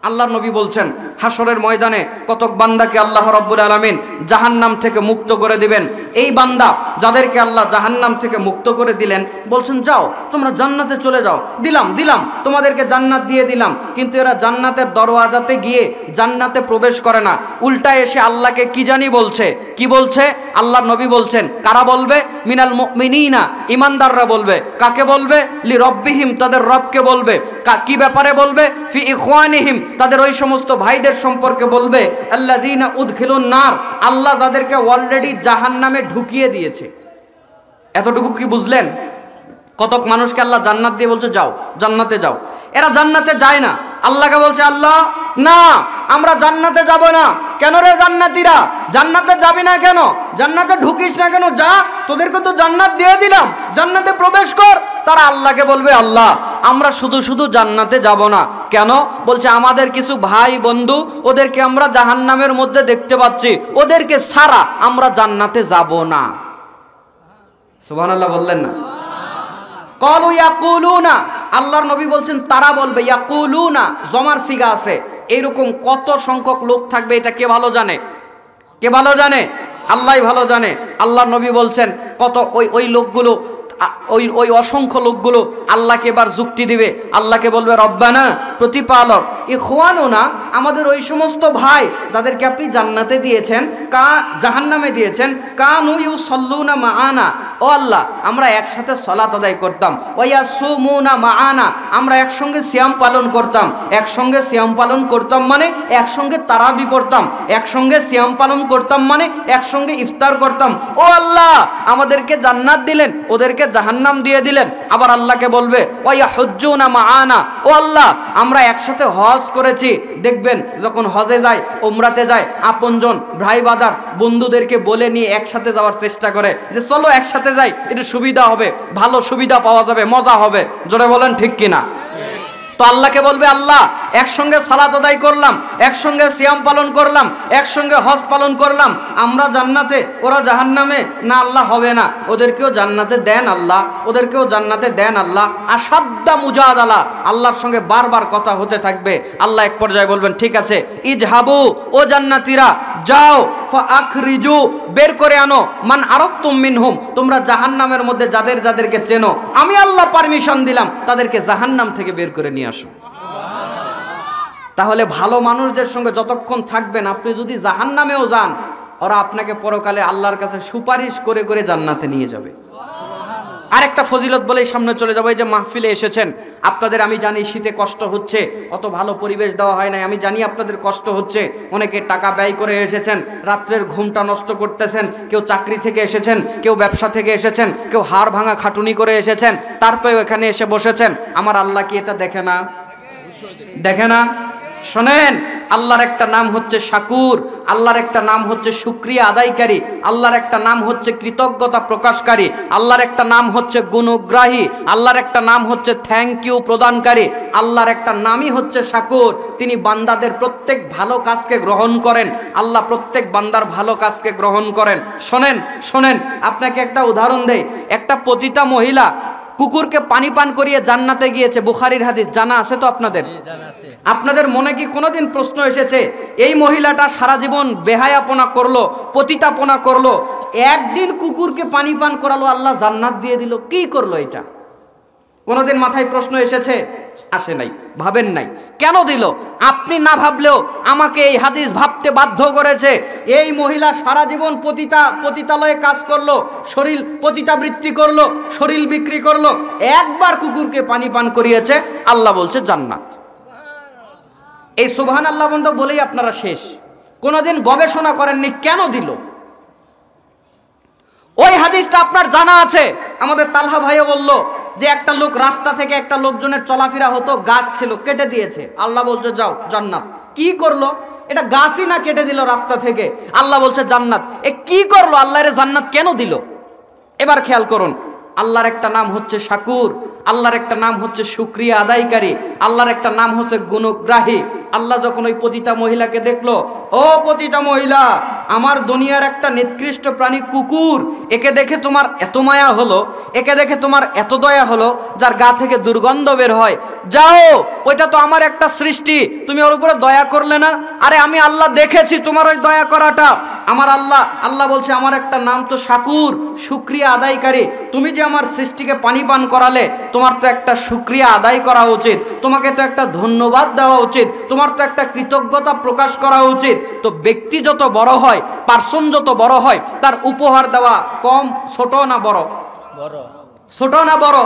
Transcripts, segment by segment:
আল্লাহর নবী বলছেন হাসরের ময়দানে কতক বান্দাকে আল্লাহ রাব্বুল আলামিন জাহান্নাম থেকে মুক্ত করে দিবেন। এই বান্দা যাদেরকে আল্লাহ জাহান্নাম থেকে মুক্ত করে দিলেন বলছেন যাও তোমরা জান্নাতে চলে যাও, দিলাম তোমাদেরকে জান্নাত দিয়ে দিলাম। কিন্তু এরা জান্নাতের দরওয়াজাতে গিয়ে জান্নাতে প্রবেশ করে না, উল্টা এসে আল্লাহকে কি জানি বলছে। কি বলছে? আল্লাহর নবী বলছেন কারা বলবে? মিনাল মুমিনিনা, ইমানদাররা বলবে। কাকে বলবে? লি রব্বিহিম, তাদের রবকে বলবে। কি ব্যাপারে বলবে? ফি ইখওয়ানিহিম, তাদের ওই সমস্ত ভাইদের সম্পর্কে বলবে। আল্লাযীনা উদখিলুন নার, আল্লাহ যাদেরকে অলরেডি জাহান্নামে ঢুকিয়ে দিয়েছে। এতটুকু কি বুঝলেন? কতক মানুষকে আল্লাহ জান্নাত দিয়ে বলছে যাও জান্নাতে যাও, এরা জান্নাতে যায় না। আল্লাহকে বলছে আল্লাহ না আমরা জান্নাতে যাব না। কেন রে জান্নাতীরা জান্নাতে যাবি না কেন? জান্নাতে ঢুকিস না কেন? যা, তোদেরকে তো জান্নাত দিয়ে দিলাম, জান্নাতে প্রবেশ কর। তারা আল্লাহকে বলবে আল্লাহ আমরা শুধু জান্নাতে যাব না। কেন? বলছে আমাদের কিছু ভাই বন্ধু ওদেরকে আমরা জাহান্নামের মধ্যে দেখতে পাচ্ছি, ওদেরকে ছাড়া আমরা জান্নাতে যাব না। সুবহানাল্লাহ বললেন না? ক্বালু ইয়াকুলুনা, আল্লাহর নবী বলছেন তারা বলবে। ইয়াকুলুনা জমার সিগা আছে। এইরকম কত সংখ্যক লোক থাকবে এটা কে ভালো জানে? কে ভালো জানে? আল্লাহই ভালো জানে। আল্লাহর নবী বলছেন কত ওই লোকগুলো, ওই অসংখ্য লোকগুলো আল্লাহকে এবার যুক্তি দিবে। আল্লাহকে বলবে রব্বানা, প্রতিপালক, ইখওয়ানুনা, আমাদের ওই সমস্ত ভাই যাদেরকে আপনি জান্নাতে দিয়েছেন, জাহান্নামে দিয়েছেন, কানু ইউসাল্লুনা মাআনা, ও আল্লাহ আমরা একসাথে সালাত আদায় করতাম। ওয়ায়াসুমুনা মাআনা, আমরা একসঙ্গে সিয়াম পালন করতাম। একসঙ্গে সিয়াম পালন করতাম মানে একসঙ্গে তারাবি পড়তাম। একসঙ্গে সিয়াম পালন করতাম মানে একসঙ্গে ইফতার করতাম। ও আল্লাহ আমাদেরকে জান্নাত দিলেন, ওদেরকে জাহান্নাম দিয়ে দিলেন। আবার আল্লাহকে বলবে ওয়ায়াহুজ্জুনা মাআনা, ও আল্লাহ আমরা একসাথে হজ করেছি। দেখবেন যখন হজে যায়, উমরাতে যায়, আপনজন ভাই বাদার বন্ধুদেরকে বলে নিয়ে একসাথে যাওয়ার চেষ্টা করে যে চলো একসাথে যাই, একটু সুবিধা হবে, ভালো সুবিধা পাওয়া যাবে, মজা হবে। জোরে বলেন ঠিক কিনা? তো আল্লাহকে বলবে আল্লাহ একসঙ্গে সালাত আদায় করলাম, একসঙ্গে সিয়াম পালন করলাম, একসঙ্গে হজ পালন করলাম, আমরা জান্নাতে ওরা জাহান্নামে। না আল্লাহ হবে না, ওদেরকেও জান্নাতে দেন আল্লাহ, ওদেরকেও জান্নাতে দেন আল্লাহ। আসাদ্দা মুজাদালা, আল্লাহর সঙ্গে বারবার কথা হতে থাকবে। আল্লাহ এক পর্যায়ে বলবেন ঠিক আছে ইজহাবু, ও জান্নাতীরা যাও, ফাআখরিজু, বের করে আনো, মান আরাফতুম মিনহুম, তোমরা জাহান্নামের মধ্যে যাদেরকে চেনো আমি আল্লাহ পারমিশন দিলাম তাদেরকে জাহান্নাম থেকে বের করে নিয়ে আসো। তাহলে ভালো মানুষদের সঙ্গে যতক্ষণ থাকবেন, আপনি যদি জাহান্নামেও যান ওরা আপনাকে পরকালে আল্লাহর কাছে সুপারিশ করে করে জান্নাতে নিয়ে যাবে। আরেকটা ফজিলত বলেই সামনে চলে যাবো। এই যে মাহফিলে এসেছেন আপনাদের, আমি জানি শীতে কষ্ট হচ্ছে, অত ভালো পরিবেশ দেওয়া হয় নাই, আমি জানি আপনাদের কষ্ট হচ্ছে। অনেকে টাকা ব্যয় করে এসেছেন, রাত্রের ঘুমটা নষ্ট করতেছেন, কেউ চাকরি থেকে এসেছেন, কেউ ব্যবসা থেকে এসেছেন, কেউ হাড় ভাঙা খাটুনি করে এসেছেন, তারপরেও এখানে এসে বসেছেন। আমার আল্লাহ কি এটা দেখে না? দেখে না? শোনেন, আল্লাহর একটা নাম হচ্ছে শাকুর, আল্লাহর একটা নাম হচ্ছে শুকরিয়া আদায়কারী, আল্লাহর একটা নাম হচ্ছে কৃতজ্ঞতা প্রকাশকারী, আল্লাহর একটা নাম হচ্ছে গুণগ্রাহী, আল্লাহর একটা নাম হচ্ছে থ্যাংক ইউ প্রদানকারী, আল্লাহর একটা নামই হচ্ছে শাকুর। তিনি বান্দাদের প্রত্যেক ভালো কাজকে গ্রহণ করেন, আল্লাহ প্রত্যেক বান্দার ভালো কাজকে গ্রহণ করেন। শোনেন আপনাকে একটা উদাহরণ দেই। একটা পতিতা মহিলা কুকুরকে পানি পান করিয়ে জান্নাতে গিয়েছে, বুখারীর হাদিস, জানা আছে তো আপনাদের? আপনাদের মনে কি কোনোদিন প্রশ্ন এসেছে এই মহিলাটা সারা জীবন বেহায়াপনা করলো, পতিতাপনা করলো, একদিন কুকুরকে পানি পান করালো, আল্লাহ জান্নাত দিয়ে দিল, কি করলো এটা? কোনোদিন মাথায় প্রশ্ন এসেছে? আসে নাই, ভাবেন নাই। কেন দিল? আপনি না ভাবলেও আমাকে এই হাদিস ভাবতে বাধ্য করেছে। এই মহিলা সারা জীবন পতিতালয়ে কাজ করলো, শরীর পতিতাবৃত্তি করলো, শরীর বিক্রি করলো, একবার কুকুরকে পানি পান করিয়েছে, আল্লাহ বলছে জান্নাত। এই সুবহানাল্লাহ বন্ধু বলেই আপনারা শেষ। কোনোদিন গবেষণা করেননি কেন দিল? ওই হাদিসটা আপনার জানা আছে। আমাদের তালহা ভাইও বলল যে একটা লোক রাস্তা থেকে একটা লোকজনের চলাফেরা হতো, গাছ ছিল, কেটে দিয়েছে, আল্লাহ বলছে যাও জান্নাত। কি করলো? এটা গাছই না কেটে দিল রাস্তা থেকে, আল্লাহ বলছে জান্নাত। এ কি করলো? আল্লাহর জান্নাত কেন দিল? এবার খেয়াল করুন, আল্লাহর একটা নাম হচ্ছে শাকুর, আল্লাহর একটা নাম হচ্ছে শুকরিয়া আদায়কারী, আল্লাহর একটা নাম হচ্ছে গুণগ্রাহী, আল্লাহ যখন ওই পতিতা মহিলাকে দেখলো, ও পতিতা মহিলা, আমার দুনিয়ার একটা নিকৃষ্ট প্রাণী কুকুর, একে দেখে তোমার এত মায়া হলো, একে দেখে তোমার এত দয়া হলো, যার গা থেকে দুর্গন্ধ বের হয়, যাও, ওইটা তো আমার একটা সৃষ্টি, তুমি ওর উপরে দয়া করলে না? আরে আমি আল্লাহ দেখেছি তোমার ওই দয়া করাটা। আমার আল্লাহ বলছে আমার একটা নাম তো শাকুর, শুকরিয়া আদায়কারী। তুমি যে আমার সৃষ্টিকে পানি পান করালে, তোমার তো একটা শুকরিয়া আদায় করা উচিত, তোমাকে তো একটা ধন্যবাদ দেওয়া উচিত, তোমার তো একটা কৃতজ্ঞতা প্রকাশ করা উচিত। তো ব্যক্তি যত বড় হয়, পার্সন যত বড় হয়, তার উপহার দেওয়া কম, ছোট না বড়? ছোট না বড়?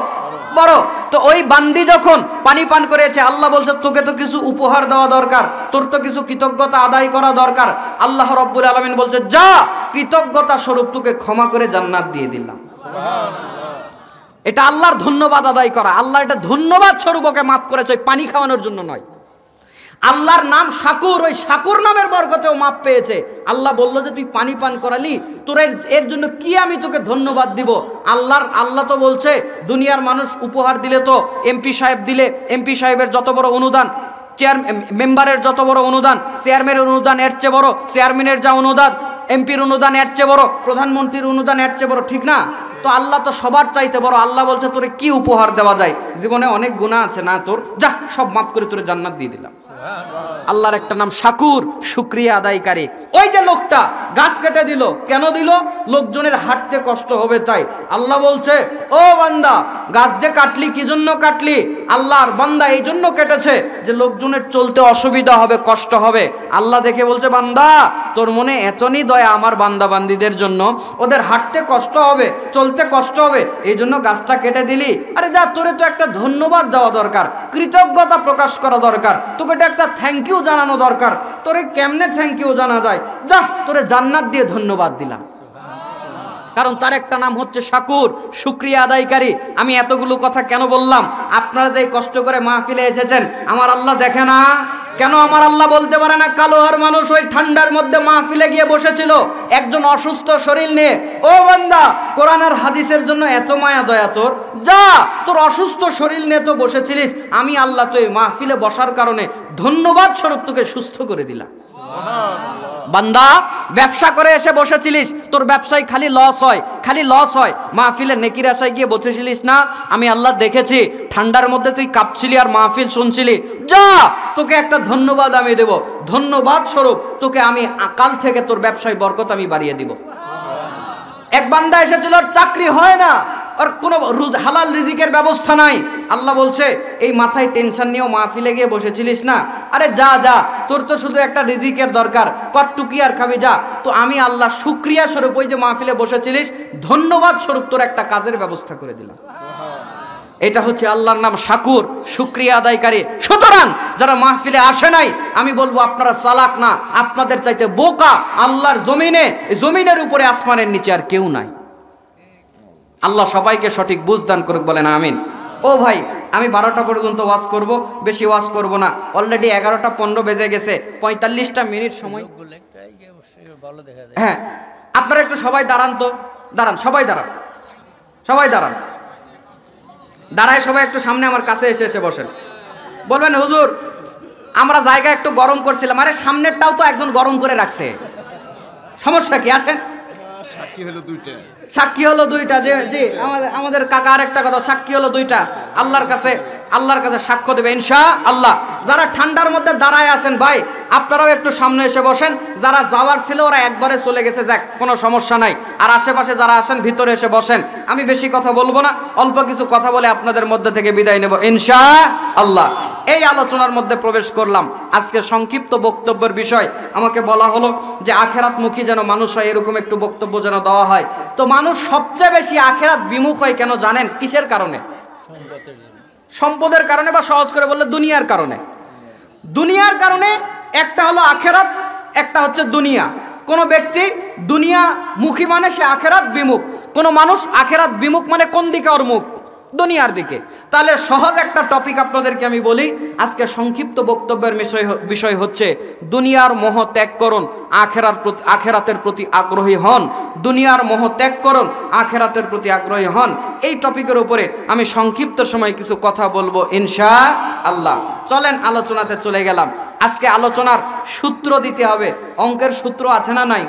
বড়। তো ওই বান্দি যখন পানি পান করেছে, আল্লাহ বলছে তোকে তো কিছু উপহার দেওয়া দরকার, তোর তো কিছু কৃতজ্ঞতা আদায় করা দরকার। আল্লাহ রাব্বুল আলামিন বলছে যা, কৃতজ্ঞতা স্বরূপ তোকে ক্ষমা করে জান্নাত দিয়ে দিলাম। এটা আল্লাহর ধন্যবাদ আদায় করা। আল্লাহ এটা ধন্যবাদ স্বরূপ ওকে মাফ করেছে, ওই পানি খাওয়ানোর জন্য নয়। আল্লাহর নাম শাকুর, ওই শাকুর নামের বরকতেও মাপ পেয়েছে। আল্লাহ বলল যে তুই পানি পান করালি, তোর এর জন্য কি আমি তোকে ধন্যবাদ দিব? আল্লাহ তো বলছে দুনিয়ার মানুষ উপহার দিলে তো, এমপি সাহেব দিলে, এমপি সাহেবের যত বড় অনুদান, মেম্বারের যত বড় অনুদান, চেয়ারম্যানের অনুদান এর চেয়ে বড়, চেয়ারম্যানের যা অনুদান, এমপির অনুদান এর চেয়ে বড়, প্রধানমন্ত্রীর অনুদান এর চেয়ে বড়, ঠিক না? তো আল্লাহ তো সবার চাইতে বড়। আল্লাহ বলছে তোরে কি উপহার দেওয়া যায়? জীবনে অনেক গুনাহ আছে না তোর, যা সব মাফ করে তোরে জান্নাত দিয়ে দিলাম। আল্লাহর একটা নাম শাকুর, শুকরিয়া আদায়কারী। ওই যে লোকটা গাছ কেটে দিল, কেন দিল? লোকজনের হাঁটতে কষ্ট হবে তাই। আল্লাহ বলছে ও বান্দা, গাছ যে কাটলি কি জন্য কাটলি? আল্লাহর বান্দা এই জন্য কেটেছে যে লোকজনের চলতে অসুবিধা হবে, কষ্ট হবে। আল্লাহ দেখে বলছে বান্দা, তোর মনে এতনি দয়া আমার বান্দা বান্দীদের জন্য, ওদের হাঁটতে কষ্ট হবে, চলতে কষ্ট হবে, এই জন্য গাছটা কেটে দিলি। আরে যা, তোরে তো একটা ধন্যবাদ দেওয়া দরকার, কৃতজ্ঞতা প্রকাশ করা দরকার, তোকে এটা একটা থ্যাংক ইউ জানানো দরকার। তোরে কেমনে থ্যাংক ইউ জানা যায়? যা, তোরে জান্নাত দিয়ে ধন্যবাদ দিলাম। কারণ তার একটা নাম হচ্ছে শাকুর, শুকরিয়া আদায়কারী। আমি এতগুলো কথা কেন বললাম? আপনারা যে কষ্ট করে মাহফিলে এসেছেন, আমার আল্লাহ দেখে না? কেন আমার আল্লাহ বলতে পারে না কালোহার মানুষ ওই ঠান্ডার মধ্যে মাহফিলে গিয়ে বসেছিল একজন অসুস্থ শরীর নিয়ে? ও বান্দা, কোরআন আর হাদিসের জন্য এত মায়া দয়া তোর, যা, তোর অসুস্থ শরীর নিয়ে তো বসেছিলিস, আমি আল্লাহ তো এই মাহফিলে বসার কারণে ধন্যবাদ স্বরূপ তোকে সুস্থ করে দিলাম। বান্দা, ব্যবসা করে এসে বসেছিলিস, তোর ব্যবসায় খালি লস হয়, খালি লস হয়, মাহফিলে নেকির আশায় গিয়ে বসেছিলিস না? আমি আল্লাহ দেখেছি, ঠান্ডার মধ্যে তুই কাঁপছিলি আর মাহফিল শুনছিলি, যা, তোকে একটা ধন্যবাদ আমি দেব, ধন্যবাদ স্বরূপ তোকে আমি কাল থেকে তোর ব্যবসায় বরকত আমি বাড়িয়ে দিব। এক বান্দা এসেছিল, ওর চাকরি হয় না, আর কোনো হালাল রিজিকের ব্যবস্থা নাই। আল্লাহ বলছে এই মাথায় টেনশন নিয়েও মাহফিলে গিয়ে বসেছিলিস না? আরে যা যা, তোর তো শুধু একটা রিজিকের দরকার, কটটুকি আর খাবি, যা। তো আমি আল্লাহ শুকরিয়া স্বরূপ ওই যে মাহফিলে বসেছিলিস, ধন্যবাদ স্বরূপ তোর একটা কাজের ব্যবস্থা করে দিলাম। এটা হচ্ছে আল্লাহর নাম শাকুর, শুকরিয়া আদায়কারী। সুতরাং যারা মাহফিলে আসে নাই, আমি বলবো আপনারা চালাক না, আপনাদের চাইতে বোকা আল্লাহর জমিনের উপরে আসমানের নিচে আর কেউ নাই। আল্লাহ সবাইকে সঠিক বুঝ দান করুক, বলেন আমিন। ও ভাই, আমি 12টা পর্যন্ত ওয়াজ করব, বেশি ওয়াজ করব না। অলরেডি 11:15 বেজে গেছে, 45টা মিনিট সময়। হ্যাঁ, আপনারা একটু সবাই দাঁড়ান তো, দাঁড়ান, সবাই দাঁড়ান, সবাই দাঁড়ান, দাঁড়ায় সবাই একটু সামনে আমার কাছে এসে বসেন। বলবেন হুজুর আমরা জায়গা একটু গরম করছিলাম। আরে সামনেরটাও তো একজন গরম করে রাখছে, সমস্যা কি? আসেন। সাক্ষী হলো দুইটা, যে আমাদের কাকা আরেকটা কথা, সাক্ষী হলো দুইটা, আল্লাহর কাছে সাক্ষ্য দেবে ইনশাআল্লাহ। যারা ঠান্ডার মধ্যে দাঁড়ায় আছেন ভাই, আপনারাও একটু সামনে এসে বসেন। যারা যাওয়ার ছিল ওরা একবারে চলে গেছে, যাক, কোনো সমস্যা নাই। আর আশেপাশে যারা আছেন ভিতরে এসে বসেন। আমি বেশি কথা বলবো না, অল্প কিছু কথা বলে আপনাদের মধ্যে থেকে বিদায় নেব ইনশাআল্লাহ। এই আলোচনার মধ্যে প্রবেশ করলাম। আজকে সংক্ষিপ্ত বক্তব্যের বিষয়, আমাকে বলা হলো যে আখেরাতমুখী যেন মানুষ হয়, এরকম একটু বক্তব্য যেন দেওয়া হয়। তো মানুষ সবচেয়ে বেশি আখেরাত বিমুখ হয় কেন জানেন? কিসের কারণে? সম্পদের কারণে, বা সহজ করে বললে দুনিয়ার কারণে। দুনিয়ার কারণে একটা হলো আখেরাত, একটা হচ্ছে দুনিয়া। কোন ব্যক্তি দুনিয়া মুখী মানে সে আখেরাত বিমুখ, কোন মানুষ আখেরাত বিমুখ মানে কোন দিকে ওর মুখ? দুনিয়ার দিকে। তাহলে সহজ একটা টপিক আপনাদেরকে আমি বলি, আজকে সংক্ষিপ্ত বক্তব্যের বিষয় হচ্ছে দুনিয়ার মোহ ত্যাগ করুন, আখেরাতের প্রতি আগ্রহী হন। দুনিয়ার মোহ ত্যাগ করুন, আখেরাতের প্রতি আগ্রহী হন। এই টপিকের উপরে আমি সংক্ষিপ্ত সময় কিছু কথা বলবো ইনশাআল্লাহ। চলেন আলোচনাতে চলে গেলাম। আজকে আলোচনার সূত্র দিতে হবে। অঙ্কের সূত্র আছে না নাই?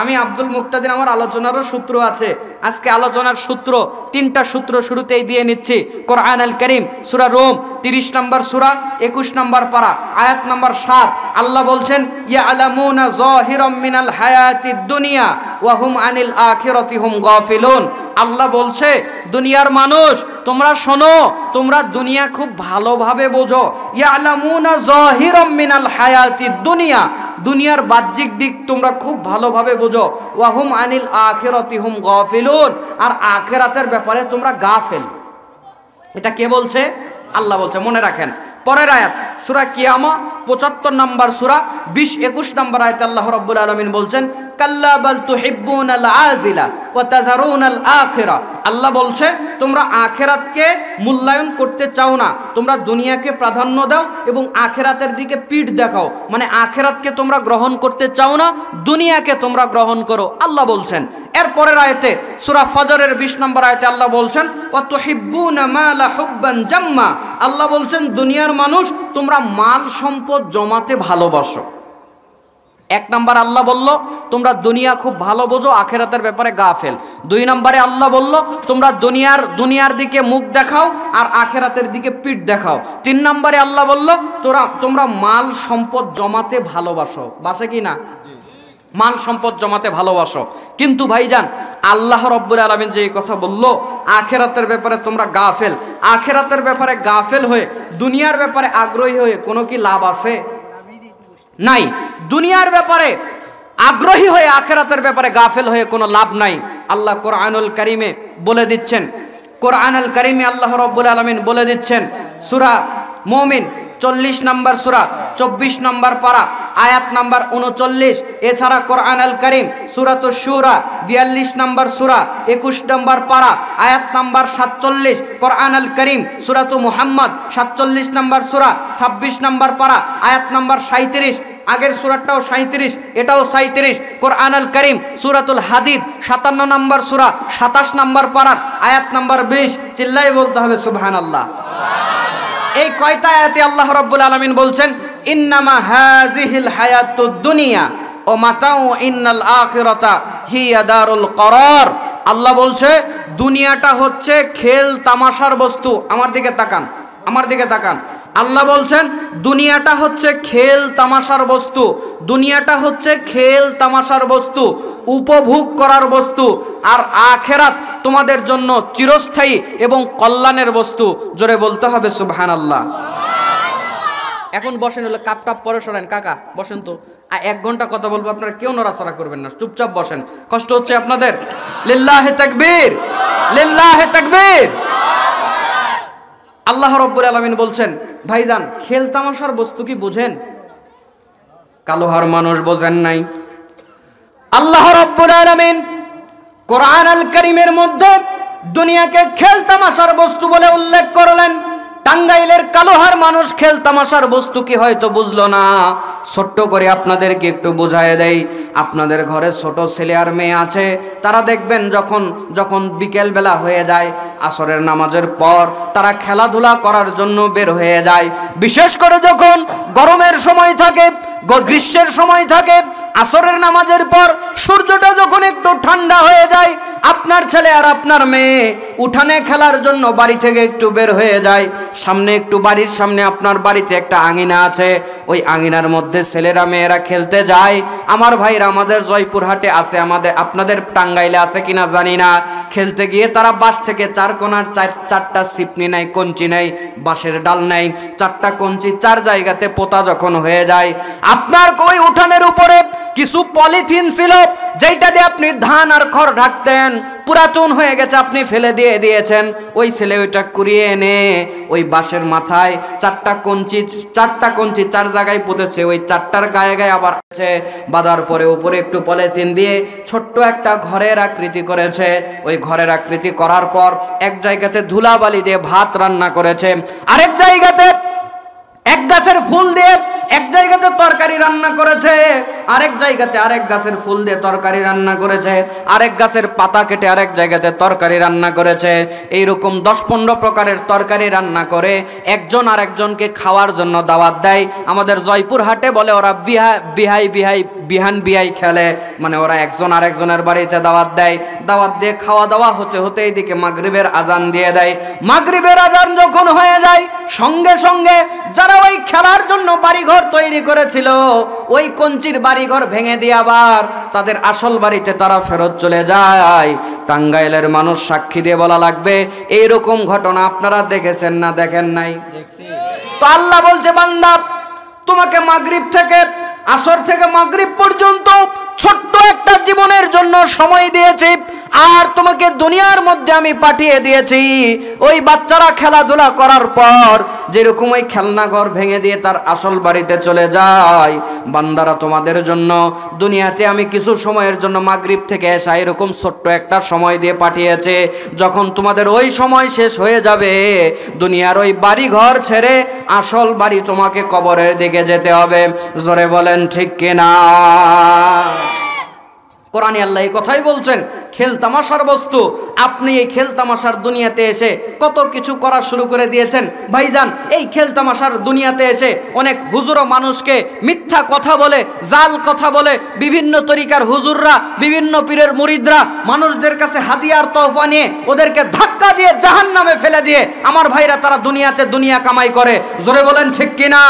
আমি আব্দুল মুক্তাদির, আমার আলোচনারও সূত্র আছে। আজকে আলোচনার সূত্র, 3টা সূত্র শুরুতেই দিয়ে নিচ্ছি। কোরআন আল করিম সূরা রুম 30 নম্বর সূরা 21 নম্বর পারা আয়াত নম্বর 7। আল্লাহ বলছেন ইয়ালামুনা যাহিরাম মিনাল হায়াতিদ দুনিয়া ওয়া হুম আনিল আখিরাতি হুম গাফিলুন। আল্লাহ বলছে দুনিয়ার মানুষ তোমরা শোনো, তোমরা দুনিয়া খুব ভালোভাবে বোঝো। ইয়ালামুনা যাহিরাম মিনাল হায়াতিদ দুনিয়া, দুনিয়ার বাহ্যিক দিক তোমরা খুব ভালোভাবে বোঝো। ওয়া হুম আনিল আখিরাতি হুম গাফিলুন, আর আখিরাতের ব্যাপারে তোমরা গাফেল। এটা কে বলছে? আল্লাহ বলছে। মনে রাখেন পরের আয়াত সূরা কিয়ামা 75 নম্বর সূরা 20-21 নম্বর আয়াতে আল্লাহ রাব্বুল আলামিন বলছেন কাল্লা বাল তুহিব্বুনাল আজিলা ওয়া তাযারুনাল আখিরা। আল্লাহ বলছে তোমরা আখিরাতকে মূল্যায়ন করতে চাও না, তোমরা দুনিয়াকে প্রাধান্য দাও এবং আখিরাতের দিকে পিঠ দেখাও। মানে আখিরাতকে তোমরা গ্রহণ করতে চাও না, দুনিয়াকে তোমরা গ্রহণ করো, আল্লাহ বলছেন। এর পরের আয়াতে সূরা ফজরের 20 নম্বর আয়াতে আল্লাহ বলছেন ওয়া তুহিব্বুনা মালা হুব্বান জাম্মা। আল্লাহ বলছেন দুনিয়ার মানুষ তোমরা মাল সম্পদ জমাতে ভালোবাসো। 1 নম্বর আল্লাহ বলল তোমরা দুনিয়া খুব ভালো বোঝো, আখিরাতের ব্যাপারে গাফেল। 2 নম্বরে আল্লাহ বলল তোমরা দুনিয়ার দিকে মুখ দেখাও আর আখিরাতের দিকে পিঠ দেখাও। 3 নম্বরে আল্লাহ বলল তোমরা মাল সম্পদ জমাতে ভালোবাসো। বাসে কি না? মাল সম্পদ জমাতে ভালোবাসো। কিন্তু ভাইজান আল্লাহ রাব্বুল আলামিন যে কথা বলল আখিরাতের ব্যাপারে তোমরা গাফেল, আখিরাতের ব্যাপারে গাফেল হয়ে দুনিয়ার ব্যাপারে আগ্রহী হয়ে কোনো কি লাভ আছে? নাই। দুনিয়ার ব্যাপারে আগ্রহী হয়ে আখিরাতের ব্যাপারে গাফেল হয়ে কোনো লাভ নাই। আল্লাহ কোরআনুল কারীমে বলে দিচ্ছেন, কোরআনুল কারীমে আল্লাহ রাব্বুল আলামিন বলে দিচ্ছেন সূরা মুমিন 40 নম্বর সূরা 24 নম্বর পারা আয়াত নাম্বার 39। এছাড়া কোরআন আল করিম সূরাতুশ শুরা 42 নম্বর সূরা 21 নম্বর পারা আয়াত নাম্বার 47। কোরআন আল করিম সূরাতু মুহাম্মদ 47 নম্বর সূরা 26 নম্বর পারা আয়াত নাম্বার 37। আগের সূরাটাও 37, এটাও 37। কোরআন আল করিম সূরাতুল হাদিদ 57 নম্বর সূরা 27 নম্বর পারা আয়াত নাম্বার 20। চিল্লাই বলতে হবে সুবহানাল্লাহ। এই কয়টা আয়াতে আল্লাহ রাব্বুল আলামিন বলছেন ইন্নামা হাযিহিল হায়াতুদ দুনিয়া ও মাতাউ ইন্নাল আখিরাতা হিয়া দারুল করার। আল্লাহ বলছে দুনিয়াটা হচ্ছে খেল তামাশার বস্তু। আমার দিকে তাকান, আমার দিকে তাকান। আল্লাহ বলছেন দুনিয়াটা হচ্ছে খেল তামাশার বস্তু, দুনিয়াটা হচ্ছে খেল তামাশার বস্তু, উপভোগ করার বস্তু। আর আখিরাত তোমাদের জন্য চিরস্থায়ী এবং কল্যাণের বস্তু। জোরে বলতে হবে সুবহানাল্লাহ। এখন বসেন, হলো কাপ টাপ পরে সরেন। কাকা বসেন তো, 1 ঘন্টা কথা বলবো, আপনারা কেউ নড়াচড়া করবেন না, চুপচাপ বসেন। কষ্ট হচ্ছে আপনাদের? লিল্লাহি তাকবীর, লিল্লাহি তাকবীর। আল্লাহ রাব্বুল আলামিন বলছেন ভাইজান খেল তামাশার বস্তু কি বুঝেন? কালোহার মানুষ বোঝেন নাই। আল্লাহ রাব্বুল আলামিন কোরআন আল কারীমের মধ্যে দুনিয়াকে খেল তামাশার বস্তু বলে উল্লেখ করলেন। টাঙ্গাইলের কালোহার মানুষ খেল তামাশার বস্তু কি হয়তো বুঝলো না। ছোট্ট করে আপনাদেরকে একটু বোঝায় দেই। আপনাদের ঘরে ছোট ছেলে আর মেয়ে আছে, তারা দেখবেন যখন বিকেলবেলা হয়ে যায়, আসরের নামাজের পর তারা খেলাধুলা করার জন্য বের হয়ে যায়। বিশেষ করে যখন গরমের সময় থাকে, গ্রীষ্মের সময় থাকে, আসরের নামাজের পর সূর্যটা যখন একটু ঠান্ডা হয়ে যায়, আপনার ছেলে আর আপনার মেয়ে উঠানে খেলার জন্য বাড়ি থেকে একটু বের হয়ে যায়। সামনে একটু বাড়ির সামনে আপনার বাড়িতে একটা আঙিনা আছে, ওই আঙিনার মধ্যে ছেলেরা মেয়েরা খেলতে যায়। আমার ভাইরা আমাদের জয়পুরহাটে আছে, আপনাদের টাঙ্গাইলে আছে কিনা জানি না। খেলতে গিয়ে তারা বাঁশ থেকে 4 কোণার 4টা ছিপনি নাই, কঞ্চি নাই, বাঁশের ডাল নাই, 4টা কঞ্চি 4 জায়গাতে পোতা যখন হয়ে যায়, আপনার ওই উঠানের উপরে কিছু পলিথিন ছিল, যেইটা দিয়ে আপনি ধান আর খড় ঢাকতেন পুরাতন হয়ে গেছে, আপনি ফেলে দিয়ে দিয়েছেন। ওই ছেলে ওইটা কুড়িয়ে এনে ওই বাঁশের মাথায় চারটা কঞ্চি 4 জায়গায় পুঁতেছে। ওই 4টার গায়ে গায়ে আবার আছে বাঁধার পরে উপরে একটু পলিথিন দিয়ে ছোট্ট একটা ঘরের আকৃতি করেছে। ওই ঘরের আকৃতি করার পর এক জায়গাতে ধুলাবালি দিয়ে ভাত রান্না করেছে, আরেক জায়গাতে এক গাছের ফুল দিয়ে এক জায়গাতে তরকারি রান্না করেছে, আরেক জায়গাতে আরেক গাছের ফুল দিয়ে তরকারি রান্না করেছে, আরেক গাছের পাতা কেটে আরেক জায়গাতে তরকারি রান্না করেছে। এইরকম 10-15 প্রকারের তরকারি রান্না করে একজন আরেকজনকে খাওয়ার জন্য দাওয়াত দেয়। আমাদের জয়পুরহাটে বলে ওরা বিহান বিহাই খেলে, মানে ওরা একজন আরেকজনের বাড়িতে দাওয়াত দেয়। দাওয়াত দিয়ে খাওয়া দাওয়া হতে হতে এইদিকে মাগরিবের আজান দিয়ে দেয়। মাগরিবের আজান যখন হয়ে যায় সঙ্গে সঙ্গে যারা ওই খেলার জন্য বাড়িঘর তৈরি করেছিল ওই কঞ্চির বাড়িঘর ভেঙে দিয়ে আবার তাদের আসল বাড়িতে তারা ফেরত চলে যায়। টাঙ্গাইলের মানুষ সাক্ষী দিয়ে বলা লাগবে, এইরকম ঘটনা আপনারা দেখেছেন না দেখেন নাই? তো আল্লাহ বলছে, বান্দা তোমাকে মাগরিব থেকে আসর থেকে মাগরিব পর্যন্ত ছোট্ট একটা জীবনের জন্য সময় দিয়েছি, আর তোমাকে দুনিয়ার মধ্যে আমি পাঠিয়ে দিয়েছি। ওই বাচ্চারা খেলাধুলা করার পর যেরকম ওই খেলনাঘর ভেঙে দিয়ে তার আসল বাড়িতে চলে যায়, বান্দারা তোমাদের জন্য দুনিয়াতে আমি কিছু সময়ের জন্য মাগরিব থেকে এসা এরকম ছোট্ট একটা সময় দিয়ে পাঠিয়েছে। যখন তোমাদের ওই সময় শেষ হয়ে যাবে দুনিয়ার ওই বাড়ি ঘর ছেড়ে আসল বাড়ি তোমাকে কবরের দিকে যেতে হবে। জোরে বলেন ঠিক কিনা? কোরআনে আল্লাহ এই কথাই বলছেন, খেল তামাশার বস্তু। আপনি এই খেল তামাশার দুনিয়াতে এসে কত কিছু করা শুরু করে দিয়েছেন ভাইজান। এই খেল তামাশার দুনিয়াতে এসে অনেক হুজুরও মানুষকে মিথ্যা কথা বলে, জাল কথা বলে, বিভিন্ন তরিকার হুজুররা, বিভিন্ন পীরের মুরিদরা মানুষদের কাছে হাদিয়ার তহফা নিয়ে ওদেরকে ধাক্কা দিয়ে জাহান্নামে ফেলে দিয়ে আমার ভাইরা তারা দুনিয়াতে দুনিয়া কামাই করে। জোরে বলেন ঠিক কিনা?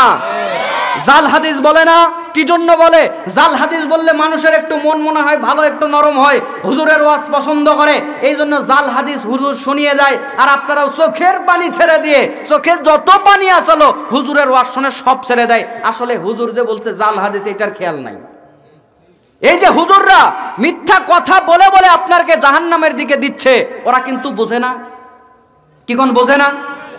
জাল হাদিস বলে না, কি জন্য বলে? জাল হাদিস বললে মানুষের একটু মন মনে হয় ভালো, একটু নরম হয়, হুজুরের ওয়াজ পছন্দ করে, এই জন্য জাল হাদিস হুজুর শুনিয়ে যায়। আর আপনারাও চোখের পানি ছেড়ে দিয়ে, চোখে যত পানি আসলো হুজুরের ওয়াজ শুনে সব ছেড়ে দেয়। আসলে হুজুর যে বলছে জাল হাদিস এটার খেয়াল নাই। এই যে হুজুররা মিথ্যা কথা বলে বলে আপনাকে জাহান্নামের দিকে দিচ্ছে, ওরা কিন্তু বোঝে না। কি কোন বোঝে না?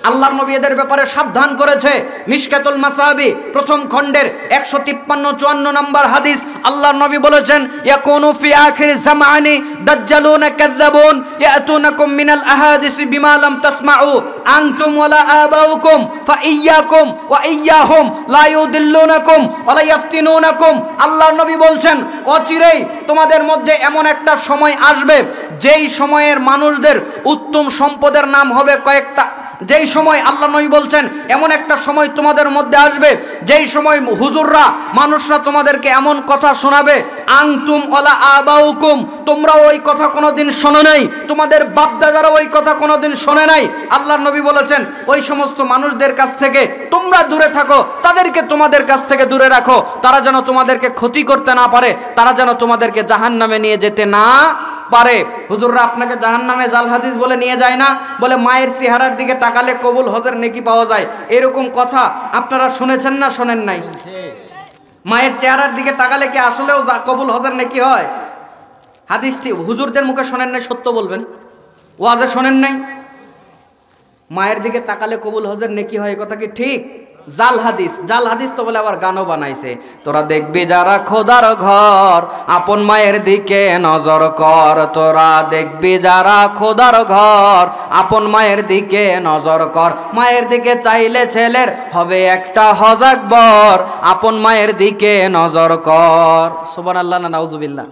আল্লাহর নবী এদের ব্যাপারে সাবধান করেছে। মিশকাতুল মাসাবি প্রথম খণ্ডের 153-54 নম্বর হাদিস আল্লাহর নবী বলেছেন, ইয়াকুনু ফি আখিরিজ জামানি দাজ্জালুনা কাযাবুন ইয়াতুনাকুম মিনাল আহাদিস বিমা লাম তাসমাউ আনতুম ওয়ালা আবাউকুম ফাইয়াকুম ওয়া ইয়্যাহুম লা ইউদিল্লুনাকুম ওয়া লা ইফতিনুনাকুম। আল্লাহর নবী বলছেন, অচিরেই তোমাদের মধ্যে এমন একটা সময় আসবে যেই সময়ের মানুষদের উত্তম সম্পদের নাম হবে কয়েকটা। যেই সময় আল্লাহ নবী বলছেন এমন একটা সময় তোমাদের মধ্যে আসবে যেই সময় হুজুররা মানুষরা তোমাদেরকে এমন কথা শোনাবে, আনতুম ওয়ালা আবাউকুম, তোমরা ওই কথা কোনোদিন শোনো নাই, তোমাদের বাপদাদারা ওই কথা কোনোদিন শোনে নাই। আল্লাহর নবী বলেছেন ওই সমস্ত মানুষদের কাছ থেকে তোমরা দূরে থাকো, তাদেরকে তোমাদের কাছ থেকে দূরে রাখো, তারা যেন তোমাদেরকে ক্ষতি করতে না পারে, তারা যেন তোমাদেরকে জাহান্নামে নিয়ে যেতে না পারে। হুজুররা আপনাকে জাহান্নামে জাল হাদিস বলে নিয়ে যায় না, বলে মায়ের চেহারার দিকে তাকালে কবুল হজের নেকি পাওয়া যায়। এরকম কথা আপনারা শুনেছেন না শোনেন নাই? মায়ের চেহারার দিকে তাকালে কি আসলেও কবুল হজের নেকি হয়? হাদিসটি হুজুরদের মুখে শোনেন নাই, সত্য বলবেন। ওয়াজে শোনেন নাই? মায়ের দিকে তাকালে কবুল হজের নেকি হয়, কথা কি ঠিক? জাল হাদিস, জাল হাদিস তো বলে আবার গানও বানাইছে। তোরা দেখবি যারা খোদার ঘর আপন মায়ের দিকে নজর কর, তোরা দেখবি যারা খোদার ঘর আপন মায়ের দিকে নজর কর। মায়ের দিকে চাইলে ছেলের হবে একটা হজ আকবর, আপন মায়ের দিকে নজর কর। সুবহানাল্লাহ না নাউজুবিল্লাহ?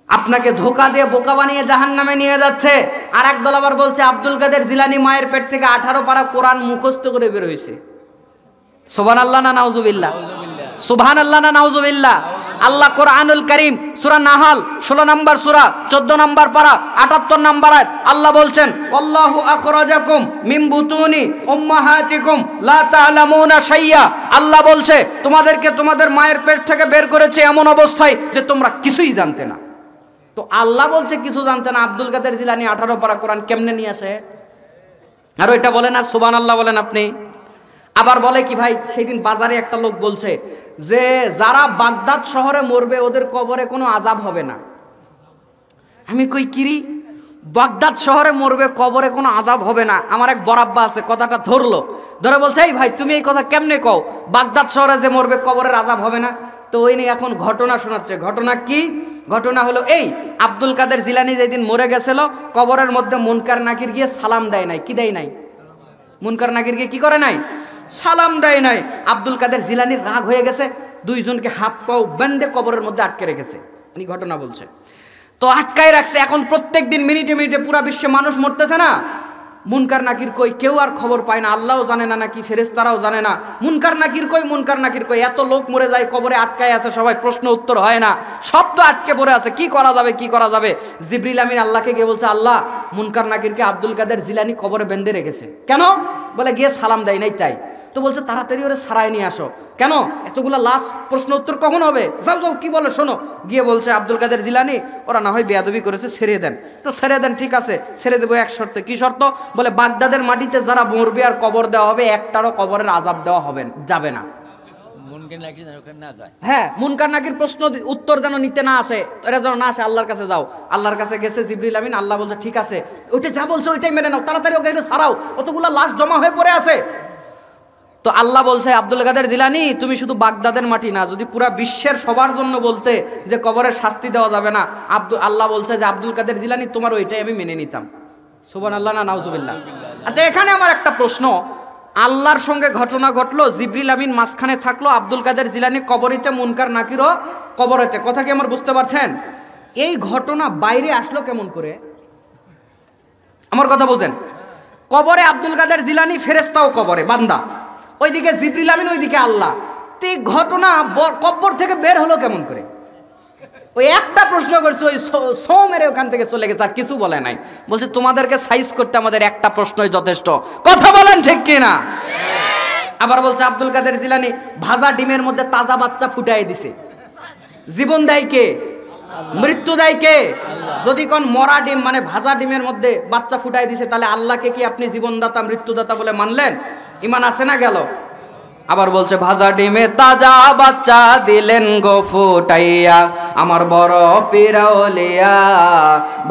আপনাকে ধোকা দিয়ে বোকা বানিয়ে জাহান্নামে নিয়ে যাচ্ছে। আর একদল আবার বলছে আব্দুল কাদের জিলানী মায়ের পেট থেকে 18 পারা কোরআন মুখস্থ করে বের হয়েছে। সুবহানাল্লাহ না নাউজুবিল্লাহ? সুবহানাল্লাহ না নাউজুবিল্লাহ? আল্লাহ কোরআনুল কারীম সূরা নাহাল 16 নম্বর সূরা 14 নম্বর পারা 78 নম্বর আয়াত আল্লাহ বলছেন, আল্লাহু আখরাজাকুম মিন বুতুনি উম্মাহাতিকুম লা তা'লামুনা শাইয়া। আল্লাহ বলছে তোমাদেরকে তোমাদের মায়ের পেট থেকে বের করেছে এমন অবস্থায় যে তোমরা কিছুই জানতে না। তো আল্লাহ বলছে কিছু জানতে না, আব্দুল কাদের জিলানী 18 পারা কোরআন কেমনে নিয়ে আসে? আর ওইটা বলেন আর সুবহানাল্লাহ বলেন আপনি। আবার বলে কি ভাই, সেই দিন বাজারে একটা লোক বলছে যে যারা বাগদাদ শহরে মরবে ওদের কবরে কোনো আযাব হবে না। আমি কই কিরি, বাগদাদ শহরে মরবে কবরে কোনো আযাব হবে না? আমার এক বরাব্বা আছে, কথাটা ধরলো, ধরে বলছে এই ভাই তুমি এই কথা কেমনে কও, বাগদাদ শহরে যে মরবে কবরের আযাব হবে না? তো ওই নিয়ে এখন ঘটনা শোনাচ্ছে। ঘটনা কি? ঘটনা হলো এই, আব্দুল কাদের জিলানী যেদিন মরে গেছিল কবরের মধ্যে মুনকার নাকির গিয়ে সালাম দেয় নাই। কি দেয় নাই? মুনকার নাকির গিয়ে কি করে নাই? সালাম দেয় নাই। আব্দুল কাদের জিলানীর রাগ হয়ে গেছে, দুইজনকে হাত পাও বেঁধে কবরের মধ্যে আটকে রেখেছে। উনি ঘটনা বলছে। তো আটকায় রাখছে, এখন প্রত্যেক দিন মিনিটে মিনিটে পুরা বিশ্বে মানুষ মরতেছে না, মুনকার নাকির কই কেউ আর খবর পায় না, আল্লাহও জানে না নাকি ফেরেশতারাও জানে না মুনকার নাকির কই, মুনকার নাকির কই। এত লোক মরে যায় কবরে আটকায় আছে, সবাই প্রশ্ন উত্তর হয় না, সব তো আটকে পড়ে আছে, কি করা যাবে কি করা যাবে? জিবরিল আমিন আল্লাহকে গিয়ে বলছে, আল্লাহ মুনকার নাকিরকে আব্দুল কাদের জিলানী কবরে বেঁধে রেখেছে। কেন? বলে গিয়ে সালাম দেয় নাই তাই। তো বলছে তাড়াতাড়ি ওরে সারায় নিয়ে আসো। কেন? এতগুলা লাশ, প্রশ্ন উত্তর কখন হবে? যাও যাও, কি বলে শোনো। গিয়ে বলছে আব্দুল কাদের জিলানী ওরা না হয় বেয়াদবি করেছে, ছেড়ে দেন। তো ছেড়ে দেন, ঠিক আছে ছেড়ে দেবো এক শর্তে। কি শর্ত? বলে বাগদাদের মাটিতে যারা মরবে আর কবর দেওয়া হবে একটারও কবরের আযাব দেওয়া হবে যাবে না। হ্যাঁ, মুনকার নাকির প্রশ্ন উত্তর যেন নিতে না আসে, এরা যেন না আসে, আল্লাহর কাছে যাও। আল্লাহর কাছে গেছে জিবরিল আমিন, আল্লাহ বলছে ঠিক আছে, ওইটা যা বলছে ওইটাই মেনে নাও, তাড়াতাড়ি ওকে ছাড়াও, অতগুলা লাশ জমা হয়ে পড়ে আছে। তো আল্লাহ বলছে আব্দুল কাদের জিলানী তুমি শুধু বাগদাদের মাটি না, যদি পুরা বিশ্বের সবার জন্য বলতে যে কবরের শাস্তি দেওয়া যাবে না, আল্লাহ বলছে যে আব্দুল কাদের জিলানী তোমার ওইটাই আমি মেনে নিতাম। সুবহানাল্লাহ না নাউজুবিল্লাহ? আচ্ছা, এখানে আমার একটা প্রশ্ন, আল্লাহর সঙ্গে ঘটনা ঘটলো, জিবরিল আমিন মাঝখানে থাকলো, আব্দুল কাদের জিলানী কবরিতে, মুনকার নাকিরও কবরেতে, কথা কি আমার বুঝতে পারছেন? এই ঘটনা বাইরে আসলো কেমন করে? আমার কথা বোঝেন। কবরে আব্দুল কাদের জিলানী, ফেরেশতাও কবরে, বান্দা ওইদিকে জিবরিল আমিন, ওইদিকে আল্লাহ। তো এই ঘটনা কবর থেকে বের হলো কেমন করে? ওই একটা প্রশ্ন করছে, ওই সৌ মেরে ওখান থেকে চলে গেছে, আর কিছু বলে নাই। বলছে তোমাদেরকে সাইজ করতে আমাদের একটা প্রশ্নই যথেষ্ট, কথা বলেন ঠিক কিনা? আবার বলছে আব্দুল কাদের জিলানী ভাজা ডিমের মধ্যে তাজা বাচ্চা ফুটাই দিছে। জীবন দেয় কে? মৃত্যু দেয় কে? যদি কোন মরা ডিম মানে ভাজা ডিমের মধ্যে বাচ্চা ফুটাই দিছে, তাহলে আল্লাহকে কি আপনি জীবনদাতা মৃত্যুদাতা বলে মানলেন? ইমান আছে না গেল? আবার বলছে ভাজা ডিমে তাজা বাচ্চা দিলেন গো ফুটাইয়া আমার বড় পীর আউলিয়া,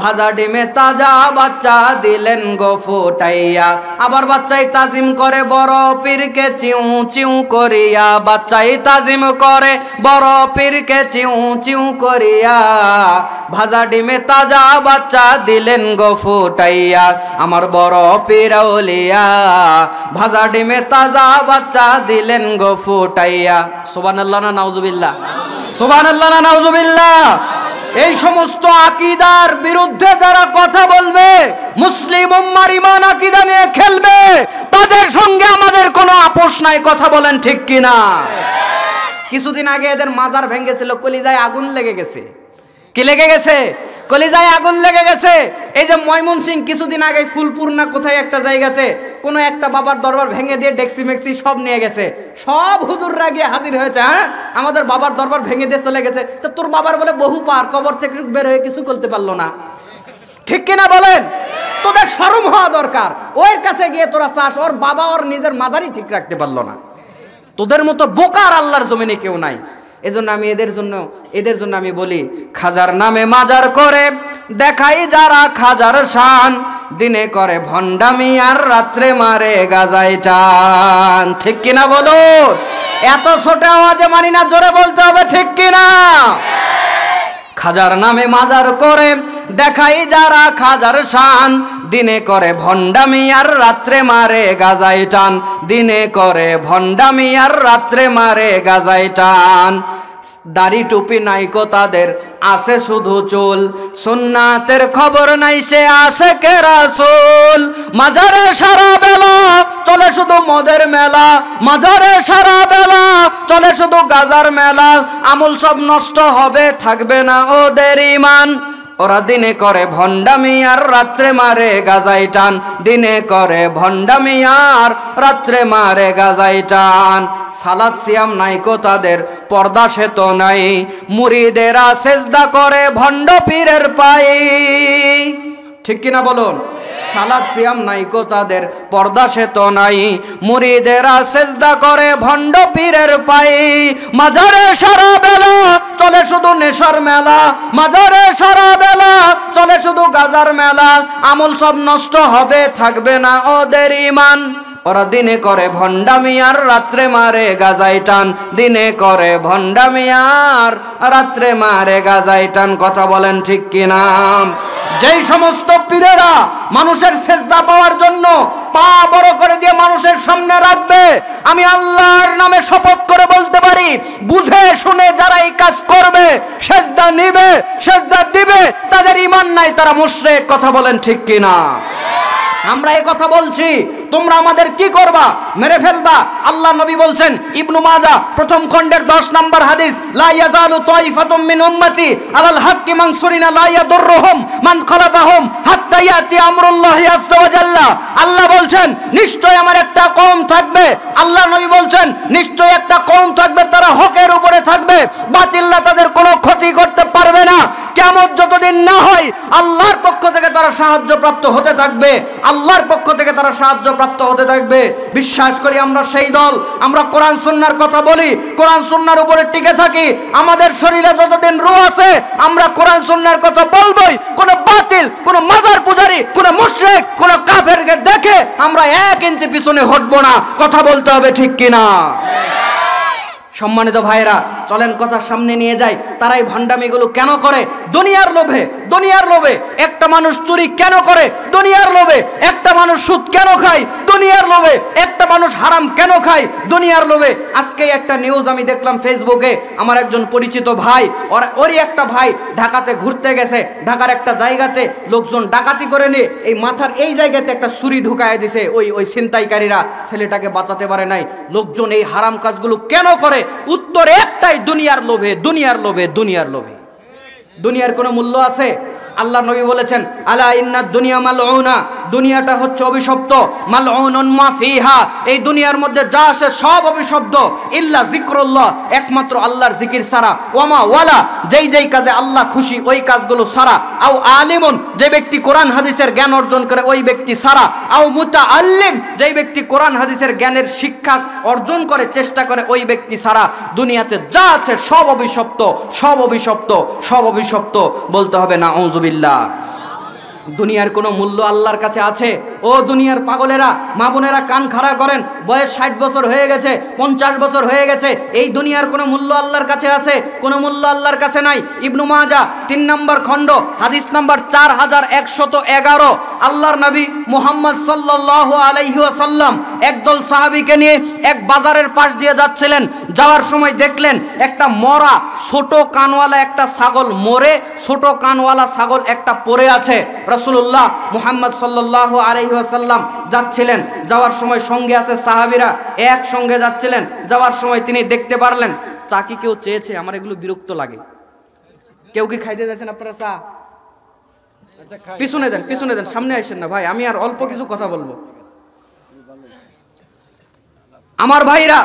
ভাজা ডিমে তাজা বাচ্চা দিলেন গো ফুটাইয়া। আবার বাচ্চাই তাজিম করে বড় পীরকে চিউ চিউ করিয়া, বাচ্চাই তাজিম করে বড় পীরকে চিউ চিউ করিয়া, ভাজা ডিমে তাজা বাচ্চা দিলেন গো ফুটাইয়া আমার বড় পীর আউলিয়া, ভাজা ডিমে তাজা বাচ্চা দিলেন গো ফুটাইয়া। সুবহানাল্লাহ না নাউজুবিল্লাহ? সুবহানাল্লাহ না নাউজুবিল্লাহ? এই সমস্ত আকীদার বিরুদ্ধে যারা কথা বলবে, মুসলিম উম্মার ঈমান আকীদা নিয়ে খেলবে, তাদের সঙ্গে আমাদের কোনো আপোষ নাই, কথা বলেন ঠিক কিনা? কিছুদিন আগে এদের মাজার ভেঙেছিল, কলিজায় আগুন লেগে গেছে। কি লেগে গেছে? কলিজায় আগুন লেগে গেছে। এই যে ময়মনসিং কিছুদিন আগে ফুলপুর না কোথায় একটা জায়গাতে কোনো একটা বাবার দরবার ভেঙে দিয়ে ডেক্সি মেক্সি সব নিয়ে গেছে, সব হুজুররা গিয়ে হাজির হয়েছে। হ্যাঁ, আমাদের বাবার দরবার ভেঙে দিয়ে চলে গেছে। তো তোর বাবার বলে বহু পার, কবর থেকে বের হয়ে কিছু করতে পারলো না, ঠিক কিনা বলেন? তোদের শরম হওয়া দরকার। ওর কাছে গিয়ে তোরা চাস, ওর বাবা ওর নিজের মাজারই ঠিক রাখতে পারলো না। তোদের মতো বোকার আল্লাহর জমিনে কেউ নাই। এজন্য আমি এদের জন্য আমি বলি, খাজার নামে মাজার করে দেখাই যারা খাজার শান, দিনে করে ভণ্ডামি আর রাত্রে মারে গাজায় টান, ঠিক কিনা বলো? এত ছোট আওয়াজে মানি না, জোরে বলতে হবে ঠিক কিনা? খাজার নামে মাজার করে দেখাই যারা খাজার শান, দিনে করে ভণ্ডামি আর রাত্রে মারে গাজায় টান, দিনে করে ভণ্ডামি আর রাত্রে মারে গাজায় টান। দাড়ি টুপি নাইকো তাদের, আছে শুধু চুল, সুন্নাতের খবর নাই সে আশিকে রাসূল। মাজারে সারা বেলা চলে শুধু মদের মেলা, মাজারে সারা বেলা চলে শুধু গাজার মেলা, আমল সব নষ্ট হবে থাকবে না ওদের ঈমান। ওরা দিনে করে ভণ্ডামি আর রাত্রে মারে গাজায় টান, দিনে করে ভণ্ডামি আর রাত্রে মারে গাজায় টান। সালাত সিয়াম নাইকো তাদের, পর্দা সে তো নাই, মুরিদেরা সেজদা করে ভণ্ড পীরের পায়ে, ঠিক কিনা বলুন? সালাত সিয়াম নাই কো তাদের, পর্দা সে তো নাই। মুরিদেরা সেজদা করে ভণ্ড পীরের পায়ে, মাজারে সারা বেলা চলে শুধু নেশার মেলা, মাজারে সারা বেলা চলে শুধু গাজার মেলা। আমল সব নষ্ট হবে, থাকবে না ওদের ঈমান। ওরা দিনে করে ভণ্ডামি আর রাত্রে মারে গাজাই টান, দিনে করে ভণ্ডামি আর রাত্রে মারে গাজাই টান। কথা বলেন ঠিক কিনা? যেই সমস্ত পীরেরা মানুষের সেজদা পাওয়ার জন্য পা বড় করে দিয়ে মানুষের সামনে রাখবে, আমি আল্লাহর নামে শপথ করে বলতে পারি, বুঝে শুনে যারা এই কাজ করবে, সেজদা নিবে, সেজদা দিবে, তাদের ঈমান নাই, তারা মুশরিক। কথা বলেন ঠিক কিনা? আমরা এই কথা বলছি, তোমরা আমাদের কি করবা? মেরে ফেলবা। আল্লাহ নবী বলছেন, ইবনু মাজাহ প্রথম খণ্ডের 10 নম্বর হাদিস, লা ইয়াজালু তাইফাতুম মিন উম্মতি আলাল হাক্কি মানসুরিনা লা ইয়াদুররুহুম মান খালাফাহুম হাত্তা ইয়াতি আমরুল্লাহি আযজা ওয়া জাল্লা। আল্লাহ বলছেন, নিশ্চয় আমার একটা কওম থাকবে। আল্লাহ নবী বলছেন, নিশ্চয় একটা কওম থাকবে, তারা হকের উপরে থাকবে, বাতিল্লা তাদের কোনো ক্ষতি করতে পারবে না। কিয়ামত যতদিন না হয় আল্লাহর পক্ষ থেকে তারা সাহায্যপ্রাপ্ত হতে থাকবে, আল্লাহর পক্ষ থেকে তারা সাহায্যপ্রাপ্ত হতে থাকবে। বিশ্বাস করি আমরা সেই দল। আমরা কোরআন সুন্নাহর কথা বলি, কোরআন সুন্নাহর উপরে টিকে থাকি। আমাদের শরীরে যতদিন রূহ আছে আমরা কোরআন সুন্নাহর কথা বলবোই। কোন বাতিল, কোন মাজার পূজারি, কোন মুশরিক, কোন কাফেরকে দেখে আমরা 1 ইঞ্চি পিছনে হটবো না। কথা বলতে হবে ঠিক কিনা? সম্মানিত ভাইরা, চলেন কথা সামনে নিয়ে যাই। তারাই ভণ্ডামিগুলো কেন করে? দুনিয়ার লোভে। দুনিয়ার লোভে একটা মানুষ চুরি কেন করে? দুনিয়ার লোভে। একটা মানুষ সুদ কেন খায়? দুনিয়ার লোভে। একটা মানুষ হারাম কেন খায়? দুনিয়ার লোভে। আজকে একটা নিউজ আমি দেখলাম ফেসবুকে, আমার একজন পরিচিত ভাই, ওরই একটা ভাই ঢাকাতে ঘুরতে গেছে। ঢাকার একটা জায়গাতে লোকজন ডাকাতি করে নিয়ে এই মাথার এই জায়গাতে একটা ছুরি ঢুকায় দিছে ওই ছিনতাইকারীরা। ছেলেটাকে বাঁচাতে পারে নাই। লোকজন এই হারাম কাজগুলো কেন করে? উত্তর একটাই, দুনিয়ার লোভে, দুনিয়ার লোভে, দুনিয়ার লোভে। দুনিয়ার কোনো মূল্য আছে? আল্লাহ নবী বলেছেন, আলা ইন্নাদ দুনিয়া মালউনা, দুনিয়াটা হচ্ছে অভিশপ্ত। মালউনুন মা ফিহা, এই দুনিয়ার মধ্যে যা আছে সব অভিশপ্ত। ইল্লা যিকরুল্লাহ, একমাত্র আল্লাহর জিকির ছাড়া। ওয়ামা ওয়ালা, যেই কাজে আল্লাহ খুশি ওই কাজগুলো ছাড়া। আও আলিমুন, যে ব্যক্তি কোরআন হাদিসের জ্ঞান অর্জন করে ওই ব্যক্তি ছাড়া। আও মুতাআল্লিম, যেই ব্যক্তি কোরআন হাদিসের জ্ঞানের শিক্ষা অর্জন করে চেষ্টা করে ওই ব্যক্তি ছাড়া। দুনিয়াতে যা আছে সব অভিশপ্ত, সব অভিশপ্ত, সব অভিশপ্ত। বলতে হবে নাউযুবিল্লাহ। দুনিয়ার কোনো মূল্য আল্লাহর কাছে আছে? ও দুনিয়ার পাগলেরা, মা বোনেরা কান খাড়া করেন। বয়স 60 বছর হয়ে গেছে, 50 বছর হয়ে গেছে, এই দুনিয়ার কোনো মূল্য আল্লাহর কাছে আছে? কোনো মূল্য আল্লাহর কাছে নাই। ইবনু মাজাহ 3 নম্বর খণ্ড হাদিস নাম্বার 4111, আল্লাহর নবী মুহাম্মদ সাল্লাল্লাহু আলাইহি ওয়াসাল্লাম একদল সাহাবীকে নিয়ে এক বাজারের পাশ দিয়ে যাচ্ছিলেন। যাওয়ার সময় দেখলেন একটা মরা ছোট কানওয়ালা একটা ছাগল মরে, ছোট কানওয়ালা ছাগল একটা পড়ে আছে। রাসূলুল্লাহ মুহাম্মদ সাল্লাল্লাহু আলাইহি ওয়াসাল্লাম যাচ্ছিলেন। যাওয়ার সময় সঙ্গে আছে সাহাবীরা, একসঙ্গে যাচ্ছিলেন। যাওয়ার সময় তিনি দেখতে পারলেন, চা কি কেউ চেয়েছে? আমার এগুলো বিরক্ত লাগে। কেউ কি খাইতে যাচ্ছেন আপনারা চা? পিছনে দেন, পিছনে দেন, সামনে আসেন না ভাই, আমি আর অল্প কিছু কথা বলবো। আমার ভাইরা,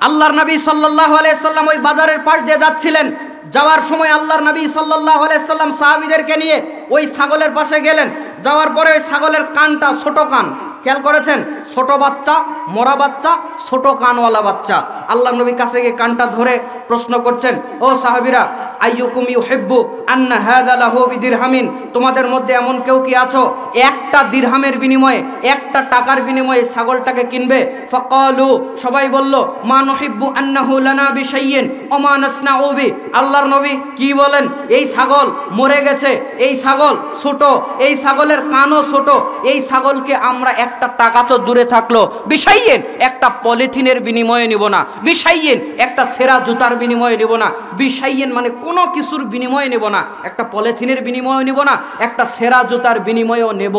আল্লাহর নবী সাল্লাল্লাহু আলাইহি সাল্লাম ওই বাজারের পাশ দিয়ে যাচ্ছিলেন। যাওয়ার সময় আল্লাহর নবী সাল্লাল্লাহু আলাইহি সাল্লাম সাহাবীদেরকে নিয়ে ওই ছাগলের পাশে গেলেন। যাওয়ার পরে ওই ছাগলের কানটা ছোট কান, খেয়াল করেছেন? ছোট বাচ্চা, মরা বাচ্চা, ছোট কানওয়ালা বাচ্চা। আল্লাহর নবী কাছে গিয়ে কানটা ধরে প্রশ্ন করছেন, ও সাহাবীরা, আইয়ুকুম ইউহিব্বু আন্না হাযা লাহু বিদিরহামিন, তোমাদের মধ্যে এমন কেউ কি আছো একটা দিরহামের বিনিময়ে, একটা টাকার বিনিময়ে ছাগলটাকে কিনবে? ফাকালু, সবাই বলল, মা নুহিব্বু আন্নাহু লানা বিশাইইন ওয়া মা নাসনাউ বি। আল্লাহর নবী কি বলেন? এই ছাগল মরে গেছে, এই ছাগল ছোট, এই ছাগলের কানও ছোট, এই ছাগলকে আমরা একটা টাকা তো দূরে থাকলো, বিশাইইন একটা পলিথিনের বিনিময়ে নিব না, বিশাইইন একটা সেরা জুতার বিনিময়ে নিব না, বিশাইইন মানে কোনো কিছুর বিনিময়ে নেব না, একটা পলিথিনের বিনিময়ে নেব না, একটা সেরা জুতার বিনিময়েও নেব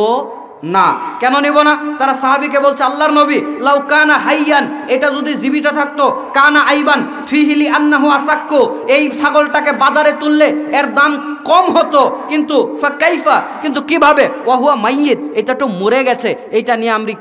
না। কেন নেব না? তারা সাহাবীকে বলছে, আল্লাহর নবী লাউ কানা হাইয়ান, এটা যদি জীবিত থাকতো, কানা আইবান, ফিহিলি আন্নাহু আসাক্কু, এই ছাগলটাকে বাজারে তুললে এর দাম কম হতো, কিন্তু ফাকাইফা, কিন্তু কিভাবে, ওয়াহুয়া মাইয়িত, এটা তো মরে গেছে, এইটা নিয়ে আমরা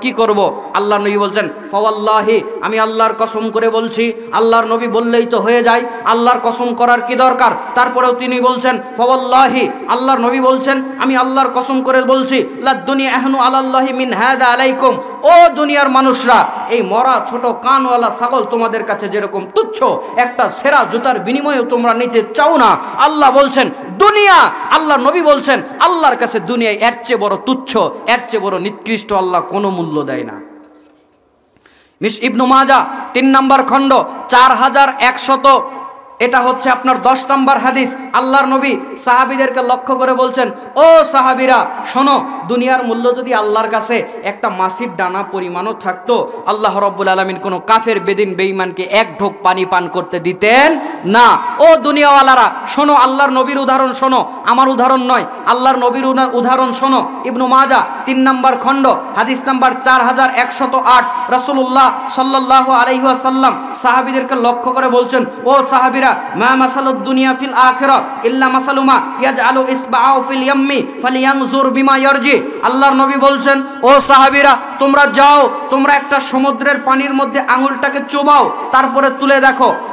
কি করব? আল্লাহ নবী বলছেন ফাওয়াল্লাহি, আমি আল্লাহর কসম করে বলছি, আল্লাহর নবী বললেই তো হয়ে যায়, আল্লাহর কসম করার কি দরকার? তারপরেও তিনি বলছেন ফাওয়াল্লাহি, আল্লাহর নবী বলছেন আমি আল্লাহর কসম করে বলছি, লা দুনিয়া আহনু আলাল্লাহি মিন হাযা আলাইকুম, ও দুনিয়ার মানুষরা, এই মরা ছোট কানওয়ালা ছাগল তোমাদের কাছে যেরকম তুচ্ছ, একটা সেরা জুতার বিনিময়ে তোমরা নিতে চাও না। আল্লাহ বলছেন দুনিয়া, আল্লাহ নবী বলছেন আল্লাহর কাছে দুনিয়ায় এর চেয়ে বড় তুচ্ছ, এর চেয়ে বড় নিকৃষ্ট আল্লাহ কোনো মূল্য দেয় না। ইবনু মাজাহ 3 নম্বর খণ্ড 4100, এটা হচ্ছে আপনার 10 নম্বর হাদিস। আল্লাহর নবী সাহাবীদেরকে লক্ষ্য করে বলছেন, ও সাহাবীরা শোনো, দুনিয়ার মূল্য যদি আল্লাহর কাছে একটা মাছির ডানা পরিমাণও থাকতো, আল্লাহ রাব্বুল আলামিন কোনো কাফের বেদিন বেঈমানকে এক ঢোক পানি পান করতে দিতেন না। ও দুনিয়াওয়ালারা শোনো, আল্লাহর নবীর উদাহরণ শোনো, আমার উদাহরণ নয়, আল্লাহর নবীর উদাহরণ শোনো। ইবনু মাজাহ 3 নম্বর খণ্ড হাদিস নাম্বার 4108, রাসূলুল্লাহ সাল্লাল্লাহু আলাইহি ওয়াসাল্লাম সাহাবীদেরকে লক্ষ্য করে বলছেন, ও সাহাবীরা, মা মাসালুদ দুনিয়া ফিল আখিরা ইল্লা মাসালুমা ইয়াজআলু ইসবাআহু ফিল ইয়াম্মি ফালিয়ানজুর বিমা ইয়ারজি। আল্লাহর নবী বলছেন, ও সাহাবীরা, তোমরা যাও, তোমরা একটা সমুদ্রের পানির মধ্যে আঙুলটাকে চোবাও, তারপরে তুলে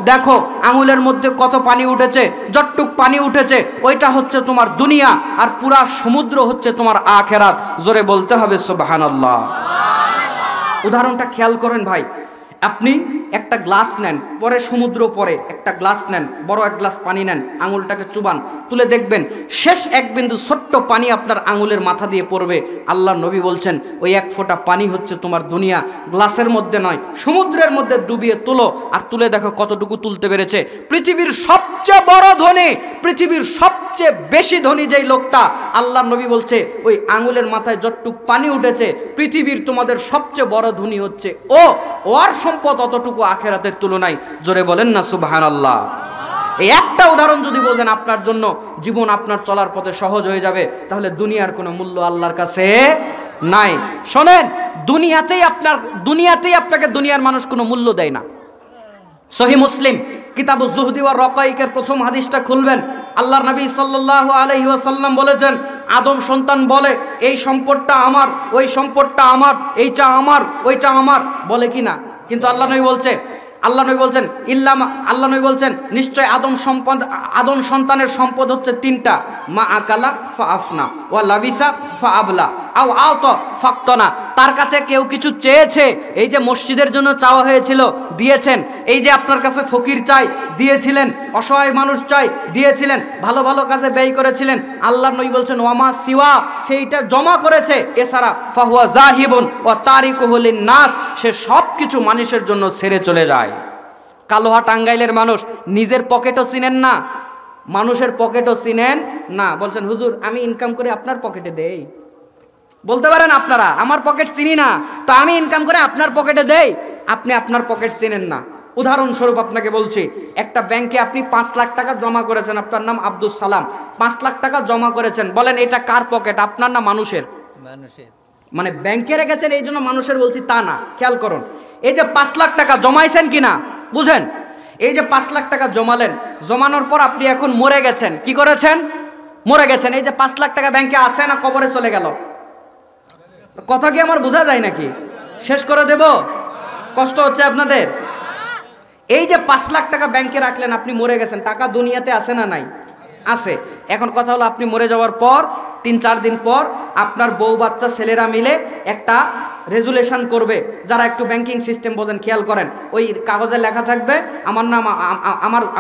দেখো আঙুলের মধ্যে কত পানি উঠেছে, যতটুক পানি উঠেছে ওইটা হচ্ছে তোমার দুনিয়া, আর পুরা সমুদ্র হচ্ছে তোমার আখিরাত। জোরে বলতে হবে সুবহানাল্লাহ। উদাহরণটা খেয়াল করেন ভাই, আপনি একটা গ্লাস নেন, পরে সমুদ্র, পরে একটা গ্লাস নেন, বড় এক গ্লাস পানি নেন, আঙুলটাকে চুবান, তুলে দেখবেন শেষ এক বিন্দু ছোট্ট পানি আপনার আঙুলের মাথা দিয়ে পড়বে। আল্লাহ নবী বলছেন ওই এক ফোঁটা পানি হচ্ছে তোমার দুনিয়া, গ্লাসের মধ্যে নয়, সমুদ্রের মধ্যে ডুবিয়ে তোলো, আর তুলে দেখো কতটুকু তুলতে পেরেছে। পৃথিবীর সবচেয়ে বড় ধনী, পৃথিবীর সবচেয়ে বেশি ধনী যেই লোকটা, আল্লাহ নবী বলছে ওই আঙুলের মাথায় যতটুক পানি উঠেছে, পৃথিবীর তোমাদের সবচেয়ে বড় ধনী হচ্ছে ওর সম্পদ অতটুকু আখিরাতের তুলনায়। জোরে বলেন না সুবহানাল্লাহ। এই একটা উদাহরণ যদি বোঝেন, আপনার জন্য জীবন আপনার চলার পথে সহজ হয়ে যাবে। তাহলে দুনিয়ার কোনো মূল্য আল্লাহর কাছে নাই। শোনেন, দুনিয়াতেই আপনাকে দুনিয়ার মানুষ কোনো মূল্য দেয় না। সহিহ মুসলিম কিতাবুজ যুহদি ওয়া রাকাইকের প্রথম হাদিসটা খুলবেন, আল্লাহর নবী সাল্লাল্লাহু আলাইহি ওয়াসাল্লাম বলেছেন, আদম সন্তান বলে এই সম্পদটা আমার, ওই সম্পদটা আমার, এইটা আমার, ওইটা আমার, বলে কি না? কিন্তু আল্লাহ নবী বলছেন নিশ্চয় আদম সন্তানের সম্পদ হচ্ছে 3টা, মা আকালা ফা আফনা ওয়া লাবিসা ফা আবলা আও আওতা ফাক্তনা। তার কাছে কেউ কিছু চেয়েছে, এই যে মসজিদের জন্য চাওয়া হয়েছিল দিয়েছেন, এই যে আপনার কাছে ফকির চাই দিয়েছিলেন, অসহায় মানুষ চাই দিয়েছিলেন, ভালো ভালো কাজে ব্যয় করেছিলেন। আল্লাহর নবী বলছেন ওয়ামা সিওয়া, সেইটা জমা করেছে, এছাড়া ফাহুয়া জাহিবুন ওয়া তারিকুহু লিন-নাস, সে সব কিছু মানুষের জন্য ছেড়ে চলে যায়। কালোহা টাঙ্গাইলের মানুষ নিজের পকেটও চিনেন না, মানুষের পকেটও চিনেন না। বলছেন হুজুর আমি ইনকাম করে আপনার পকেটে দেই, বলতে পারেন আপনারা আমার পকেট চিনি না, তো আমি ইনকাম করে আপনার পকেটে দেই, আপনি আপনার পকেট চিনেন না। উদাহরণস্বরূপ আপনাকে বলছি, একটা ব্যাংকে আপনি 5 লাখ টাকা জমা করেছেন, আপনার নাম আব্দুল সালাম, 5 লাখ টাকা জমা করেছেন, বলেন এটা কার পকেট, আপনার না মানুষের? মানে ব্যাংকে রেখেছেন এই জন্য মানুষের বলছি তা না, খেয়াল করুন। এই যে 5 লাখ টাকা জমাইছেন কিনা বুঝেন, এই যে 5 লাখ টাকা জমালেন, জমানোর পর আপনি এখন মরে গেছেন, কি করেছেন? মরে গেছেন। এই যে 5 লাখ টাকা ব্যাংকে আছে না কবরে চলে গেল? কথা কি আমার বোঝা যায় নাকি? শেষ করে দেব, কষ্ট হচ্ছে আপনাদের? এই যে 5 লাখ টাকা ব্যাংকে রাখলেন, আপনি মরে গেছেন, টাকা দুনিয়াতে আছে না নাই? আছে। এখন কথা হলো আপনি মরে যাওয়ার পর 3-4 দিন পর আপনার বউ বাচ্চা ছেলেরা মিলে একটা রেজুলেশন করবে। যারা একটু ব্যাংকিং সিস্টেম বোঝেন খেয়াল করেন, ওই কাগজে লেখা থাকবে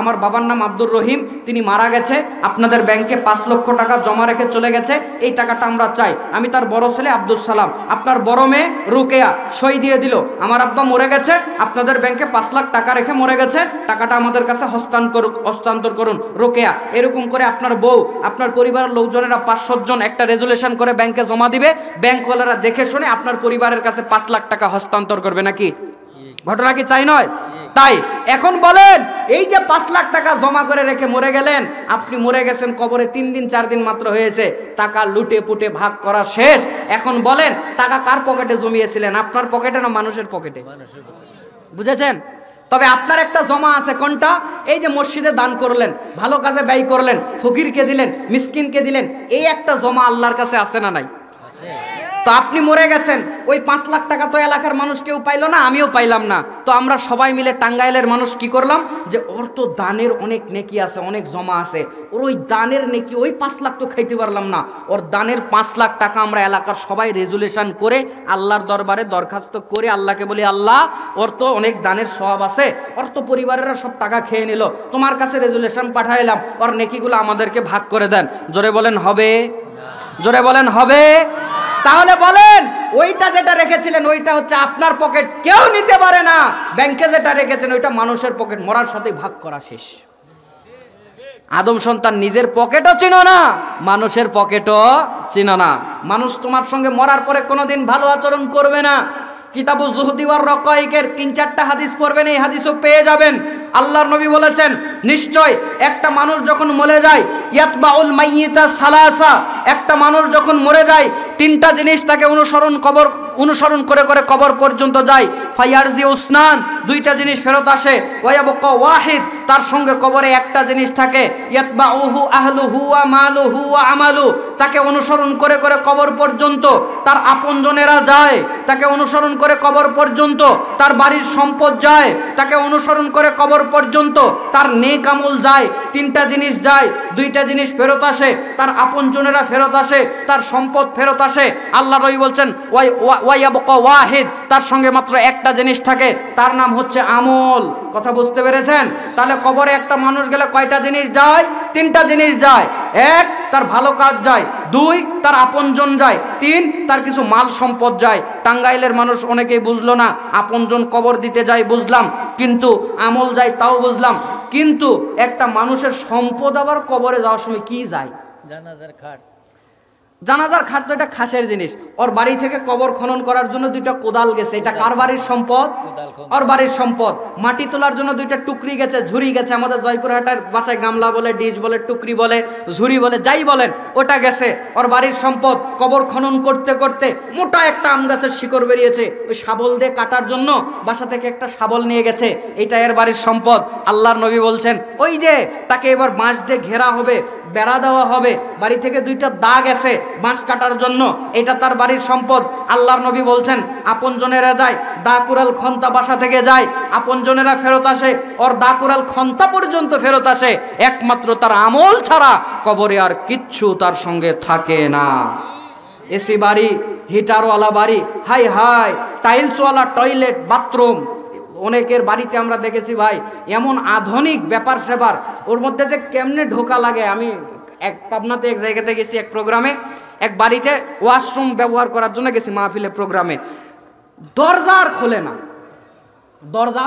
আমার বাবার নাম আব্দুর রহিম, তিনি মারা গেছে, আপনাদের ব্যাংকে 5 লক্ষ টাকা জমা রেখে চলে গেছে, এই টাকাটা আমরা চাই। আমি তার বড় ছেলে আব্দুল সালাম, আপনার বড় মেয়ে রুকেয়া সই দিয়ে দিল, আমার আব্বা মরে গেছে, আপনাদের ব্যাংকে 5 লাখ টাকা রেখে মরে গেছে, টাকাটা আমাদের কাছে হস্তান্তর করুন রুকেয়া। এরকম করে আপনার বউ, আপনার পরিবারের লোকজনেরা 500 জন একটা রেজুলেশন করে ব্যাংকে জমা দিবে, ব্যাংকওয়ালারা দেখে শুনে আপনার পরিবারের কাছে 5 লাখ টাকা হস্তান্তর করবে নাকি? ঘটনা কি তাই নয়? তাই এখন বলেন, এই যে 5 লাখ টাকা জমা করে রেখে মরে গেলেন, আপনি মরে গেছেন, কবরে 3-4 দিন মাত্র হয়েছে, টাকা লুটে পুটে ভাগ করা শেষ। এখন বলেন টাকা কার পকেটে জমিয়েছিলেন, আপনার পকেটে না মানুষের পকেটে? বুঝেছেন? তবে আপনার একটা জমা আছে, কোনটা? এই যে মসজিদে দান করলেন, ভালো কাজে ব্যয় করলেন, ফকিরকে দিলেন, মিসকিনকে দিলেন, এই একটা জমা আল্লাহর কাছে আছে না নাই? তো আপনি মরে গেছেন, ওই 5 লাখ টাকা তো এলাকার মানুষ কেউ পাইলো না, আমিও পাইলাম না, তো আমরা সবাই মিলে টাঙ্গাইলের মানুষ কি করলাম, যে ওর তো দানের অনেক নেকি আছে, অনেক জমা আছে, ওর ওই দানের নেকি ওই 5 লাখ তো খাইতে পারলাম না, ওর দানের 5 লাখ টাকা আমরা এলাকার সবাই রেজুলেশন করে আল্লাহর দরবারে দরখাস্ত করে আল্লাহকে বলি, আল্লাহ ওর তো অনেক দানের সওয়াব আছে, ওর তো পরিবারেরা সব টাকা খেয়ে নিল, তোমার কাছে রেজুলেশন পাঠাইলাম, ওর নেকিগুলো আমাদেরকে ভাগ করে দেন। জোরে বলেন হবে? জোরে বলেন হবে? তাহলে বলেন, ওইটা যেটা রেখেছিলেন ওইটা হচ্ছে আপনার পকেট, কেউ নিতে পারে না। ব্যাংকে যেটা রেখেছেন ওইটা মানুষের পকেট, মরার সাথে ভাগ করা শেষ। আদম সন্তান নিজের পকেটও চিনো না, মানুষের পকেটও চিনো না। মানুষ তোমার সঙ্গে মরার পরে কোনোদিন ভালো আচরণ করবে না। কিতাবু যুহদি ওয়ার রাকাইকের 3-4টা হাদিস পড়বেন, এই হাদিসও পেয়ে যাবেন। আল্লাহর নবী বলেছেন, নিশ্চয় একটা মানুষ যখন মরে যায়, ইয়াতবাউল মাইয়িতা সালাসা, একটা মানুষ যখন মরে যায় 3টা জিনিস তাকে অনুসরণ করে করে কবর পর্যন্ত যায়। ফায়ারজি উসনান, 2টা জিনিস ফেরত আসে। ওয়ায়াবকা ওয়াহিদ, তার সঙ্গে কবরে একটা জিনিস থাকে। ইয়াতবাউহু আহলুহু ওয়া মালুহু ওয়া আমালু, তাকে অনুসরণ করে করে কবর পর্যন্ত তার আপনজনেরা যায়, তাকে অনুসরণ করে কবর পর্যন্ত তার বাড়ির সম্পদ যায়, তাকে অনুসরণ করে কবর পর্যন্ত তার নেক আমল যায়। 3টা জিনিস যায়, 2টা জিনিস ফেরত আসে, তার আপনজনেরা ফেরত আসে, তার সম্পদ ফেরত আসে। আল্লাহ নবী বলছেন ওয়ায়াবকা ওয়াহিদ, তার সঙ্গে মাত্র একটা জিনিস থাকে, তার নাম হচ্ছে আমল। কথা বুঝতে পেরেছেন? তাহলে কবরে একটা মানুষ গেলে কয়টা জিনিস যায়? 3টা জিনিস যায়। 1, তার ভালো কাজ যায়। 2, তার আপনজন যায়। 3, তার কিছু মাল সম্পদ যায়। টাঙ্গাইলের মানুষ অনেকেই বুঝলো না, আপনজন কবর দিতে যায় বুঝলাম, কিন্তু আমল যায় তাও বুঝলাম, কিন্তু একটা মানুষের সম্পদ আবার কবরে যাওয়ার সময় কি যায়? জানাজার খাট। জানাজার খাট তো এটা খাসের জিনিস। ওর বাড়ি থেকে কবর খনন করার জন্য 2টা কোদাল গেছে, এটা কার বাড়ির সম্পদ? ওর বাড়ির সম্পদ। মাটি তোলার জন্য 2টা টুকরি গেছে, ঝুড়ি গেছে, আমাদের জয়পুরহাটের ভাষায় গামলা বলে, ডিশ বলে, টুকরি বলে, ঝুড়ি বলে, যাই বলেন, ওটা গেছে, ওর বাড়ির সম্পদ। কবর খনন করতে করতে মোটা একটা আম গাছের শিকড় বেরিয়েছে, ওই শাবল দিয়ে কাটার জন্য বাসা থেকে একটা শাবল নিয়ে গেছে, এটা এর বাড়ির সম্পদ। আল্লাহর নবী বলছেন, ওই যে তাকে এবার বাঁশ দিয়ে ঘেরা হবে, বেড়া দেওয়া হবে, বাড়ি থেকে 2টা দাগ আছে বাঁশ কাটার জন্য, এটা তার বাড়ির সম্পদ। আল্লাহর নবী বলছেন, আপনজনেরা যায়, দা কুড়াল খন্তা বাসা থেকে যায়, আপনজনেরা ফেরত আসে, ওর দা কুড়াল খন্তা পর্যন্ত ফেরত আসে, একমাত্র তার আমল ছাড়া কবরে আর কিচ্ছু তার সঙ্গে থাকে না। এসি বাড়ি, হিটারওয়ালা বাড়ি, হাই হাই, টাইলসওয়ালা টয়লেট, বাথরুম, অনেকের বাড়িতে আমরা দেখেছি ভাই এমন আধুনিক ব্যাপার সেবার, ওর মধ্যে যে কেমনে ঢোকা লাগে। আমি পাবনাতে এক জায়গাতে গেছি, এক প্রোগ্রামে, এক বাড়িতে ওয়াশরুম ব্যবহার করার জন্য গেছি মাহফিলের প্রোগ্রামে, দরজা আর খোলে না, দরজা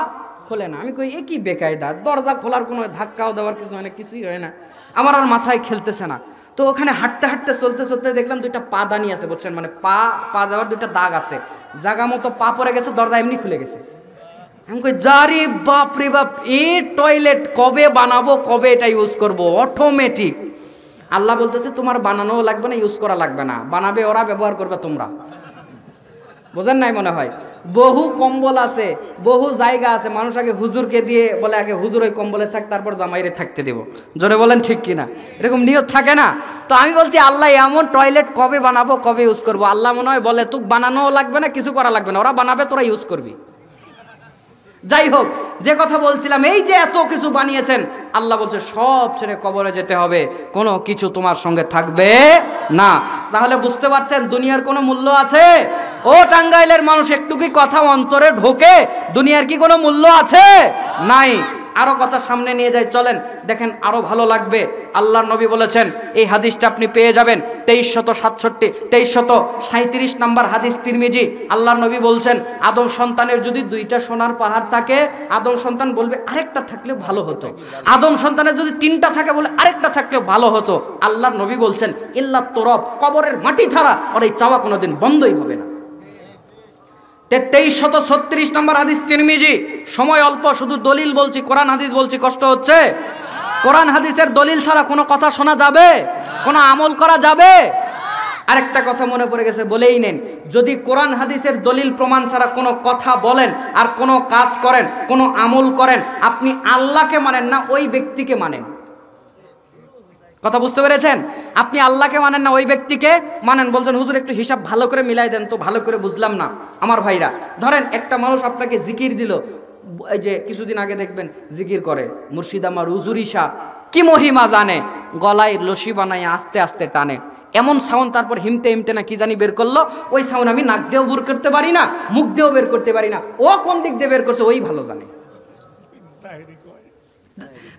খোলে না। আমি কই এ কি বেকায়দা, দরজা খোলার কোনো ধাক্কাও দেওয়ার কিছু হয় না, কিছুই হয় না, আমার আর মাথায় খেলতেছে না। তো ওখানে হাঁটতে হাঁটতে চলতে চলতে দেখলাম 2টা পা দানি আছে, বুঝছেন, মানে পা দেওয়ার 2টা দাগ আছে, জায়গা মতো পা পড়ে গেছে, দরজা এমনি খুলে গেছে। আমি কই জারি বাপ রে বাপ, এই টয়লেট কবে বানাবো, কবে এটা ইউজ করবো? অটোমেটিক। আল্লাহ বলতেছে তোমার বানানোও লাগবে না, ইউজ করা লাগবে না, বানাবে ওরা, ব্যবহার করবে তোমরা। বোঝেন নাই মনে হয়? বহু কম্বল আছে, বহু জায়গা আছে, মানুষ আগে হুজুরকে দিয়ে বলে আগে হুজুর ওই কম্বলে থাক, তারপর জামাইরে থাকতে দেব। জোরে বলেন ঠিক কিনা? এরকম নিয়ত থাকে না? তো আমি বলছি আল্লাহ এমন টয়লেট কবে বানাবো, কবে ইউজ করবো? আল্লাহ মনে হয় বলে তুই বানানোও লাগবে না, কিছু করা লাগবে না, ওরা বানাবে, তোরা ইউজ করবি। যাই হোক, যে কথা বলছিলাম, এই যে এত কিছু বানিয়েছেন, আল্লাহ বলছে সব ছেড়ে কবরে যেতে হবে, কোনো কিছু তোমার সঙ্গে থাকবে না। তাহলে বুঝতে পারছেন দুনিয়ার কোনো মূল্য আছে? ও টাঙ্গাইলের মানুষ, একটু কি কথা অন্তরে ঢোকে? দুনিয়ার কি কোনো মূল্য আছে? নাই। আরো কথা সামনে নিয়ে যাই, চলেন দেখেন, আরো ভালো লাগবে। আল্লাহর নবী বলেছেন, এই হাদিসটা আপনি পেয়ে যাবেন 2337 নম্বর হাদিস, তিরমিজি। আল্লাহর নবী বলছেন, আদম সন্তানের যদি 2টা সোনার পাহাড় থাকে, আদম সন্তান বলবে আরেকটা থাকলে ভালো হতো। আদম সন্তানের যদি 3টা থাকে, বলে আরেকটা থাকলে ভালো হতো। আল্লাহর নবী বলছেন, ইল্লা তুরাব, কবরের মাটি ছাড়া ওর এই চাওয়া কোনোদিন বন্ধই হবে না। 2336 নম্বর হাদিস, তিরমিজি। সময় অল্প, শুধু দলিল বলছি, কোরআন হাদিস বলছি, কষ্ট হচ্ছে। কোরআন হাদিসের দলিল ছাড়া কোনো কথা শোনা যাবে? কোনো আমল করা যাবে? আরেকটা কথা মনে পড়ে গেছে, বলেই নেন। যদি কোরআন হাদিসের দলিল প্রমাণ ছাড়া কোনো কথা বলেন আর কোনো কাজ করেন, কোনো আমল করেন, আপনি আল্লাহকে মানেন না, ওই ব্যক্তিকে মানেন। কথা বুঝতে পেরেছেন? আপনি আল্লাহকে মানেন না, ওই ব্যক্তিকে মানেন। বলছেন হুজুর একটু হিসাব ভালো করে মিলাই দেন তো, ভালো করে বুঝলাম না। আমার ভাইরা, ধরেন একটা মানুষ আপনাকে জিকির দিল, এই যে কিছুদিন আগে দেখবেন জিকির করে মুর্শিদ আমার হুজুরি শাহ, কি মহিমা জানে, গলায় লসি বানায় আস্তে আস্তে টানে, এমন সাউন্ড, তারপর হিমতে হিমতে না কি জানি বের করলো, ওই সাউন্ড আমি নাক দিয়েও বের করতে পারি না, মুখ দিয়েও বের করতে পারি না, ও কোন দিক দিয়ে বের করছে ওই ভালো জানে।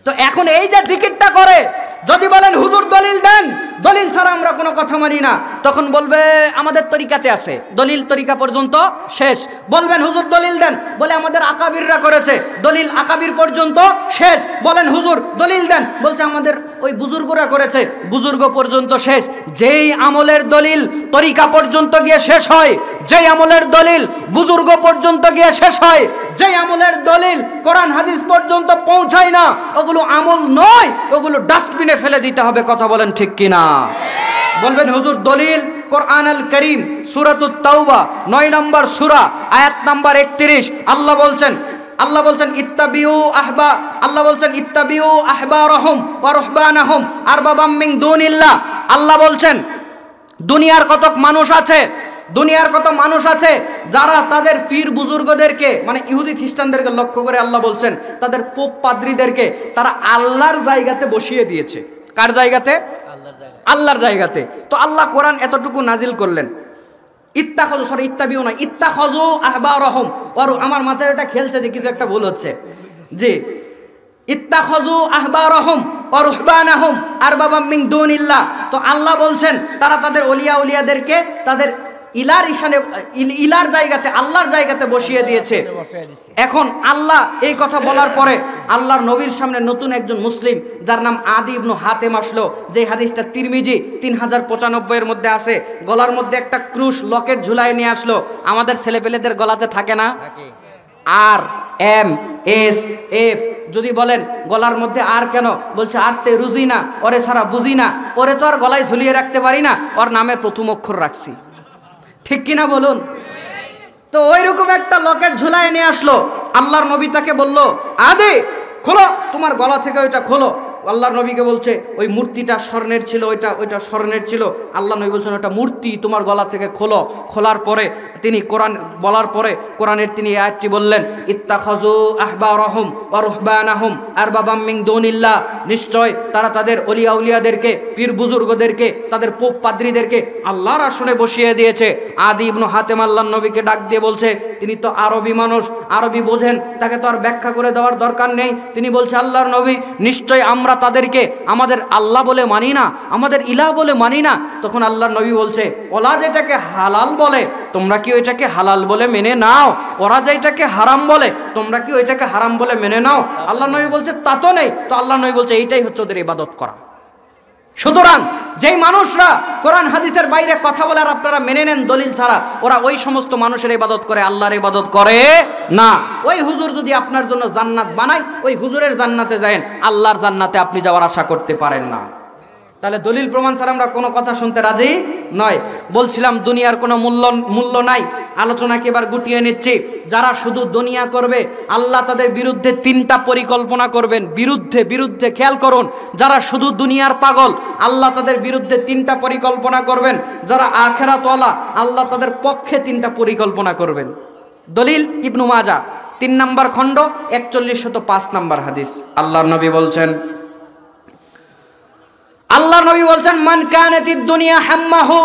তো এখন এই যে জিকিরটা করে, যদি বলেন হুজুর দলিল দেন, দলিল ছাড়া আমরা কোনো কথা মানি না, তখন বলবে আমাদের তরিকাতে আছে, দলিল তরিকা পর্যন্ত শেষ। বলবেন হুজুর দলিল দেন, বলে আমাদের আকাবিররা করেছে, দলিল আকাবির পর্যন্ত শেষ। বলেন হুজুর দলিল দেন, বলছে আমাদের ওই বুজুর্গরা করেছে, বুজুর্গ পর্যন্ত শেষ। যেই আমলের দলিল তরিকা পর্যন্ত গিয়ে শেষ হয়, যেই আমলের দলিল বুজুর্গ পর্যন্ত গিয়ে শেষ হয়, যেই আমলের দলিল কোরআন হাদিস পর্যন্ত পৌঁছায় না, ওগুলো আমল নয়, ওগুলো ডাস্টবিনে ফেলে দিতে হবে। কথা বলেন ঠিক কিনা? বলবেন হুজুর দলিল কোরআন আল করিম সূরাতুত তাওবা 9 নম্বর সূরা আয়াত নাম্বার 31। আল্লাহ বলছেন ইত্তাবিউ আহবা, আল্লাহ বলছেন ইত্তাবিউ আহবারহুম ওয়া রুহবানাহুম আরবাবাম মিন দুনিল্লাহ। আল্লাহ বলছেন দুনিয়ার কত মানুষ আছে যারা তাদের পীর বুজুর্গদেরকে, মানে ইহুদি খ্রিস্টানদেরকে লক্ষ্য করে আল্লাহ বলছেন তাদের পোপ পাদ্রীদেরকে তারা আল্লাহর জায়গাতে বসিয়ে দিয়েছে। কার জায়গাতে? আল্লাহর জায়গাতে। তো আল্লাহ কোরআন এতটুকু নাজিল করলেন, ইত্তাবিউ না, ইত্তাখাযু আহবারহুম, আর আমার মাথায় এটা খেলছে যে কিছু একটা ভুল হচ্ছে, জি ইত্তাখাযু আহবারহুম ওয়া রুহবানাহুম আরবাবাম মিন দুনিল্লাহ। তো আল্লাহ বলছেন তারা তাদের উলিয়াদেরকে তাদের ইলার জায়গাতে, আল্লাহর জায়গাতে বসিয়ে দিয়েছে। এখন আল্লাহ এই কথা বলার পরে আল্লাহর নবীর সামনে নতুন একজন মুসলিম যার নাম আদি ইবনু হাতেম আসলো, যে হাদিসটা তিরমিজি 3095 এর মধ্যে আছে। গলার মধ্যে একটা ক্রুশ লকেট ঝুলায় নিয়ে আসলো। আমাদের ছেলেপেলেদের গলাতে থাকে না, আর এম এস এফ, যদি বলেন গলার মধ্যে আর কেন, বলছে আর তে রুজি না, ওরে ছাড়া বুঝি না, ওরে তো আর গলায় ঝুলিয়ে রাখতে পারি না, ওর নামের প্রথম অক্ষর রাখছি। ঠিক কিনা বলুন? তো ওই রকম একটা লকেট ঝুলায় নিয়ে আসলো। আল্লাহর নবী তাকে বলল আদি খোলো, তোমার গলা থেকে ওইটা খোলো। আল্লাহর নবীকে বলছে ওই মূর্তিটা স্বর্ণের ছিল, ওইটা স্বর্ণের ছিল। আল্লাহ নবী বলছেন ওটা মূর্তি, তোমার গলা থেকে খোলো। খোলার পরে তিনি কোরআন বলার পরে কোরআনের তিনি এই আয়াতটি বললেন, ইত্তাখাযু আহবারহুম ওয়া রুহবানাহুম আরবাবাম মিন দুনিল্লাহ, নিশ্চয় তারা তাদের উলিয়াদেরকে, পীর বুজুর্গদেরকে, তাদের পোপ পাদ্রীদেরকে আল্লাহর আসনে বসিয়ে দিয়েছে। আদি ইবনু হাতেম আল্লাহর নবীকে ডাক দিয়ে বলছে, তিনি তো আরবি মানুষ, আরবি বোঝেন, তাকে তো আর ব্যাখ্যা করে দেওয়ার দরকার নেই। তিনি বলছে আল্লাহর নবী নিশ্চয় আমরা তাদেরকে আমাদের আল্লাহ বলে মানি না, আমাদের ইলাহ বলে মানি না। তখন আল্লাহর নবী বলছে ওরা যেটাকে হালাল বলে তোমরা কি ওইটাকে হালাল বলে মেনে নাও? ওরা যেটাকে হারাম বলে তোমরা কি ওইটাকে হারাম বলে মেনে নাও? আল্লাহর নবী বলছে তা তো নেই। তো আল্লাহর নবী বলছে এইটাই হচ্ছে ওদের ইবাদত করা। সুতরাং যেই মানুষরা কোরআন হাদিসের বাইরে কথা বলে আর আপনারা মেনে নেন দলিল ছাড়া, ওরা ওই সমস্ত মানুষের ইবাদত করে, আল্লাহর ইবাদত করে না। ওই হুজুর যদি আপনার জন্য জান্নাত বানায়, ওই হুজুরের জান্নাতে যায়েন, আল্লাহর জান্নাতে আপনি যাওয়ার আশা করতে পারেন না। তাহলে দলিল প্রমাণ ছাড়া আমরা কোনো কথা শুনতে রাজি নয়। বলছিলাম দুনিয়ার কোনো মূল্য নাই। আলোচনাকে এবার গুটিয়ে নিচ্ছি। যারা শুধু দুনিয়া করবে, আল্লাহ তাদের বিরুদ্ধে 3টা পরিকল্পনা করবেন। বিরুদ্ধে খেয়াল করুন, যারা শুধু দুনিয়ার পাগল, আল্লাহ তাদের বিরুদ্ধে 3টা পরিকল্পনা করবেন। যারা আখিরাতওয়ালা, আল্লাহ তাদের পক্ষে 3টা পরিকল্পনা করবেন। দলিল ইবনু মাজাহ 3 নম্বর খণ্ড 4105 নম্বর হাদিস। আল্লাহর নবী বলছেন মান কানাতিদ দুনিয়া হাম্মাহু,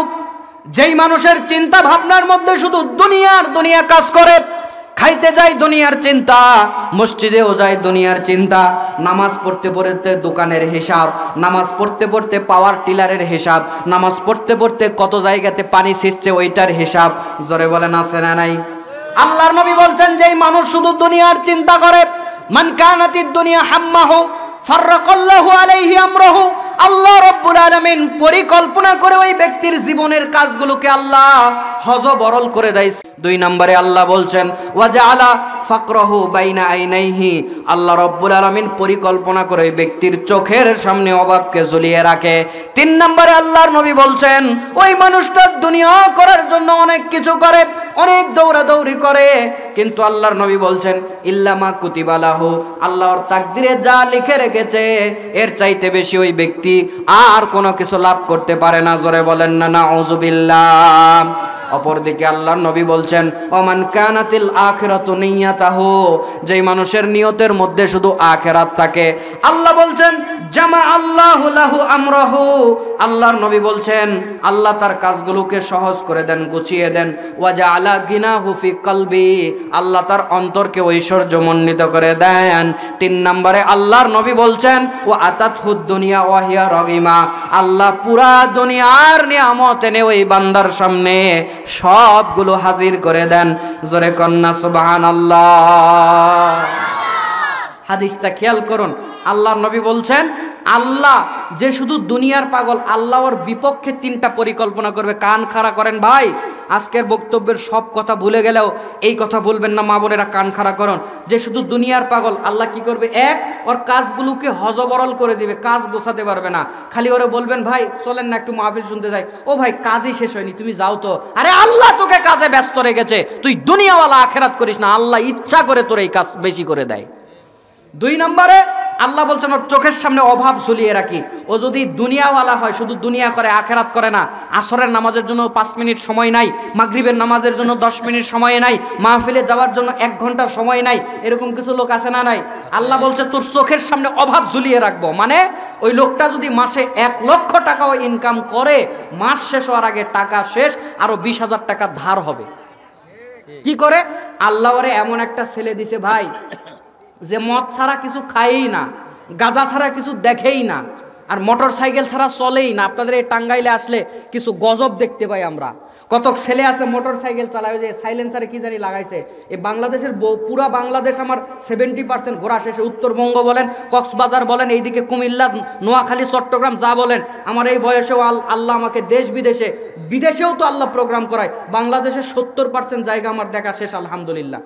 যেই মানুষের চিন্তা ভাবনার মধ্যে শুধু দুনিয়া কাজ করে, খাইতে যায় দুনিয়ার চিন্তা, মসজিদেও যায় দুনিয়ার চিন্তা, নামাজ পড়তে পড়তে দোকানের হিসাব, নামাজ পড়তে পড়তে পাওয়ার টিলারের হিসাব, নামাজ পড়তে পড়তে কত জায়গাতে পানি ছিঁচছে ওইটার হিসাব। জোরে বলেন আছে না নাই? আল্লাহর নবী বলছেন যেই মানুষ শুধু দুনিয়ার চিন্তা করে, মান কানাতিদ দুনিয়া হাম্মাহু ফাররাকাল্লাহু আলাইহি আমরাহু, আল্লাহ রাব্বুল আলামিন পরিকল্পনা করে ওই ব্যক্তির জীবনের কাজগুলোকে আল্লাহ হযবরল করে দেয়। 2 নম্বরে আল্লাহ বলছেন ওয়াজআলা ফাকরাহু বাইনা আইনাইহি, আল্লাহ রাব্বুল আলামিন পরিকল্পনা করে ওই ব্যক্তির চোখের সামনে অভাবকে ঝুলিয়ে রাখে। 3 নম্বরে আল্লাহর নবী বলছেন ওই মানুষটা দুনিয়া করার জন্য অনেক কিছু করে, অনেক দৌড়াদৌড়ি করে, কিন্তু আল্লাহর নবী বলছেন ইল্লামা কুতিবা লাহু, আল্লাহর তাকদিরে যা লিখে রেখেছে এর চাইতে বেশি ওই ব্যক্তি আর কোনো কিছু লাভ করতে পারে না। জোরে বলেন না নাউযুবিল্লাহ। অপরদিকে আল্লাহর নবী বলছেন ওমান কানাতিল আখিরাতু নিয়াতাহু, যেই মানুষের নিয়তের মধ্যে শুধু আখিরাত থাকে, আল্লাহ বলছেন জামা আল্লাহু লাহু আমরাহু, আল্লাহর নবী বলছেন আল্লাহ তার কাজগুলোকে সহজ করে দেন, গুছিয়ে দেন। ওয়াজআলা গিনাহু ফি কলবি, আল্লাহ তার অন্তরকে ঐশ্বর্যমণ্ডিত করে দেন। 3 নম্বরে আল্লাহর নবী বলছেন ও আতাতহুদ দুনিয়া ওয়া হিয়া রাগিমা, আল্লাহ পুরা দুনিয়ার নিয়ামত এনে ওই বান্দার সামনে সবগুলো হাজির করে দেন। জোরে কন্না সুবহানাল্লাহ। হাদিসটা খেয়াল করুন, আল্লাহর নবী বলছেন আল্লাহ যে শুধু দুনিয়ার পাগল, আল্লাহ ওর বিপক্ষে 3টা পরিকল্পনা করবে। কান খাড়া করেন ভাই, আজকের বক্তব্যের সব কথা ভুলে গেলেও এই কথা বলবেন না, মা বোনেরা কান খাড়া করুন। যে শুধু দুনিয়ার পাগল, আল্লাহ কি করবে, এক ওর কাজগুলোকে হজবরল করে দিবে, কাজ গোছাতে পারবে না। খালি ওরে বলবেন ভাই চলেন না একটু মাহফিল শুনতে যাই, ও ভাই কাজই শেষ হয়নি তুমি যাও তো। আরে আল্লাহ তোকে কাজে ব্যস্ত রেখেছে, তুই দুনিয়াওয়ালা আখেরাত করিস না, আল্লাহ ইচ্ছা করে তোর এই কাজ বেশি করে দেয়। 2 নম্বরে আল্লাহ বলছেন ওর চোখের সামনে অভাব ঝুলিয়ে রাখি। ও যদি দুনিয়াওয়ালা হয়, শুধু দুনিয়া করে আখেরাত করে না, আসরের নামাজের জন্য 5 মিনিট সময় নাই, মাগরিবের নামাজের জন্য 10 মিনিট সময় নাই, মাহফিলে যাওয়ার জন্য 1 ঘন্টার সময় নাই, এরকম কিছু লোক আছে না নাই? আল্লাহ বলছে তোর চোখের সামনে অভাব ঝুলিয়ে রাখবো। মানে ওই লোকটা যদি মাসে 1 লক্ষ টাকাও ইনকাম করে, মাস শেষ হওয়ার আগে টাকা শেষ, আরো 20,000 টাকা ধার হবে। কি করে? আল্লাহ ওরে এমন একটা ছেলে দিছে ভাই যে মদ ছাড়া কিছু খায়ই না, গাঁজা ছাড়া কিছু দেখেই না, আর মোটর সাইকেল ছাড়া চলেই না। আপনাদের এই টাঙ্গাইলে আসলে কিছু গজব দেখতে পাই আমরা। কত ছেলে আছে মোটর সাইকেল চালায়, যে সাইলেন্সারে কি জানি লাগাইছে। এই বাংলাদেশের পুরা বাংলাদেশ আমার 70% ঘোরা শেষে, উত্তরবঙ্গ বলেন, কক্সবাজার বলেন, এইদিকে কুমিল্লা, নোয়াখালী, চট্টগ্রাম যা বলেন, আমার এই বয়সেও আল্লাহ আমাকে দেশ বিদেশেও তো আল্লাহ প্রোগ্রাম করায়। বাংলাদেশের 70% জায়গা আমার দেখা শেষ আলহামদুলিল্লাহ।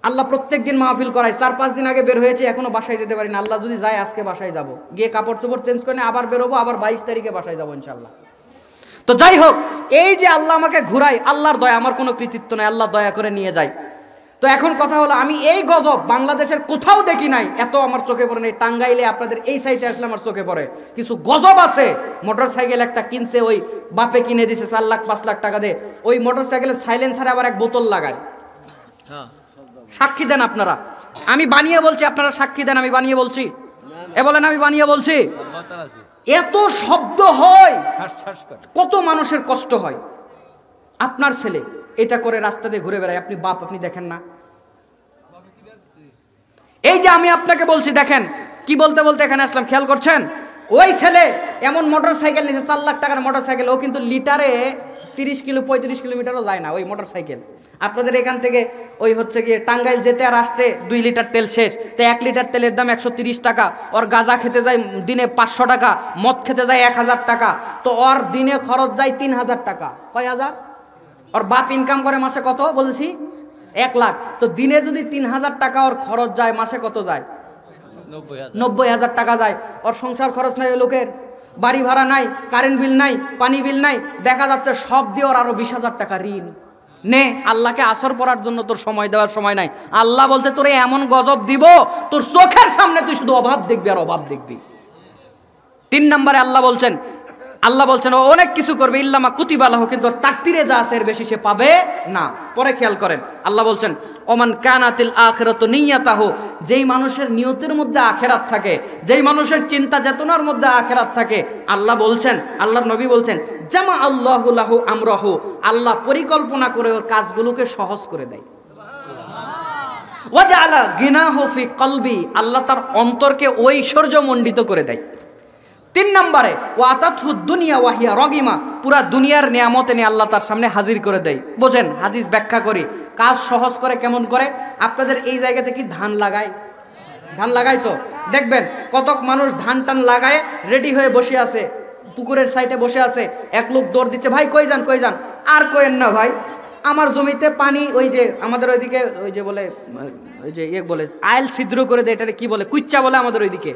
আল্লাহ প্রত্যেক দিন মাহফিল করায়। 4-5 দিন আগে বের হয়েছে, এখনো বাসায় যেতে পারি না। আল্লাহ যদি যায় আজকে বাসায় যাব, গিয়ে কাপড় চোপড় চেঞ্জ করে আবার বেরোবো, আবার 22 তারিখে বাসায় যাবো ইনশাল্লাহ। তো যাই হোক, এই যে আল্লাহ আমাকে ঘুরায়, আল্লাহর দয়া, আমার কোনো কৃতিত্ব নাই, আল্লাহ দয়া করে নিয়ে যায়। তো এখন কথা হলো, আমি এই গজব বাংলাদেশের কোথাও দেখি নাই, এত আমার চোখে পড়ে নেই। টাঙ্গাইলে আপনাদের এই সাইডে আসলে আমার চোখে পড়ে কিছু গজব আছে। মোটর সাইকেল একটা কিনছে, ওই বাপে কিনে দিছে 4 লাখ 5 লাখ টাকা দিয়ে, ওই মোটর সাইকেলের সাইলেন্সারে আবার 1 বোতল লাগায়। সাক্ষী দেন আপনারা, আমি বানিয়ে বলছি, আপনারা সাক্ষী দেন আমি বানিয়ে বলছি। এ বলেন আমি বানিয়ে বলছি। এত শব্দ হয়, কত মানুষের কষ্ট হয়। আপনার ছেলে এটা করে রাস্তা দিয়ে ঘুরে বেড়ায়, আপনি বাপ, আপনি দেখেন না? এই যে আমি আপনাকে বলছি, দেখেন কি বলতে বলতে এখানে আসলাম, খেয়াল করছেন? ওই ছেলে এমন মোটর সাইকেল নিয়েছে, 4 লাখ টাকার মোটর সাইকেল, ও কিন্তু লিটারে 30 কিলো 35 কিলোমিটারও যায় না ওই মোটর সাইকেল। আপনাদের এখান থেকে ওই হচ্ছে গিয়ে টাঙ্গাইল যেতে আর আসতে 2 লিটার তেল শেষ, তাই 1 লিটার তেলের দাম 130 টাকা। ওর গাঁজা খেতে যায় দিনে 500 টাকা, মদ খেতে যায় 1000 টাকা, তো ওর দিনে খরচ যায় 3000 টাকা। কয় হাজার? ওর বাপ ইনকাম করে মাসে কত বলেছি? 1 লাখ। তো দিনে যদি 3000 টাকা ওর খরচ যায়, মাসে কত যায়? 90,000 টাকা যায়। ওর সংসার খরচ নাই, ওই লোকের বাড়ি ভাড়া নাই, কারেন্ট বিল নাই, পানি বিল নাই, দেখা যাচ্ছে সব দিয়ে ওর আরো 20,000 টাকা ঋণ। নে আল্লাহকে আসর পড়ার জন্য তোর সময় দেওয়ার সময় নাই। আল্লাহ বলছে তোরে এমন গজব দিব, তোর চোখের সামনে তুই শুধু অভাব দেখবি আর অভাব দেখবি। 3 নম্বরে আল্লাহ বলছেন ও অনেক কিছু করবে, ইল্লামা কুতিবা লাহু, কিন্তু ওর তাকদিরে যা আছে এর বেশি সে পাবে না। পরে খেয়াল করেন, আল্লাহ বলছেন ওমান কানাতিল আখিরাতু নিয়াতাহু, যেই মানুষের নিয়তের মধ্যে আখিরাত থাকে, যেই মানুষের চিন্তা চেতনার মধ্যে আখিরাত থাকে, আল্লাহ বলছেন, আল্লাহর নবী বলছেন জামা আল্লাহু লাহু আমরাহু, আল্লাহ পরিকল্পনা করে ওর কাজগুলোকে সহজ করে দেয়। ওয়াজআলা গিনাহু ফি কলবি, আল্লাহ তার অন্তরকে ঐশ্বর্যমণ্ডিত করে দেয়। 3 নম্বরে ওয়াতাতহুদ দুনিয়া ওয়া হিয়া রাগিমা, পুরা দুনিয়ার নিয়ামত এনে আল্লাহ তার সামনে হাজির করে দেয়। বোঝেন, হাদিস ব্যাখ্যা করি, কাজ সহজ করে কেমন করে। আপনাদের এই জায়গাতে কি ধান লাগায় তো দেখবেন কতক মানুষ ধান টান লাগায় রেডি হয়ে বসে আছে, পুকুরের সাইডে বসে আছে। এক লোক দৌড় দিচ্ছে, ভাই কই যান, আর কোয়েন না ভাই, আমার জমিতে পানি ওই যে আমাদের ওইদিকে ওই যে বলে ওই যে বলে আইল ছিদ্র করে দেয়, এটাকে কি বলে, কুচ্চা বলে আমাদের ওইদিকে।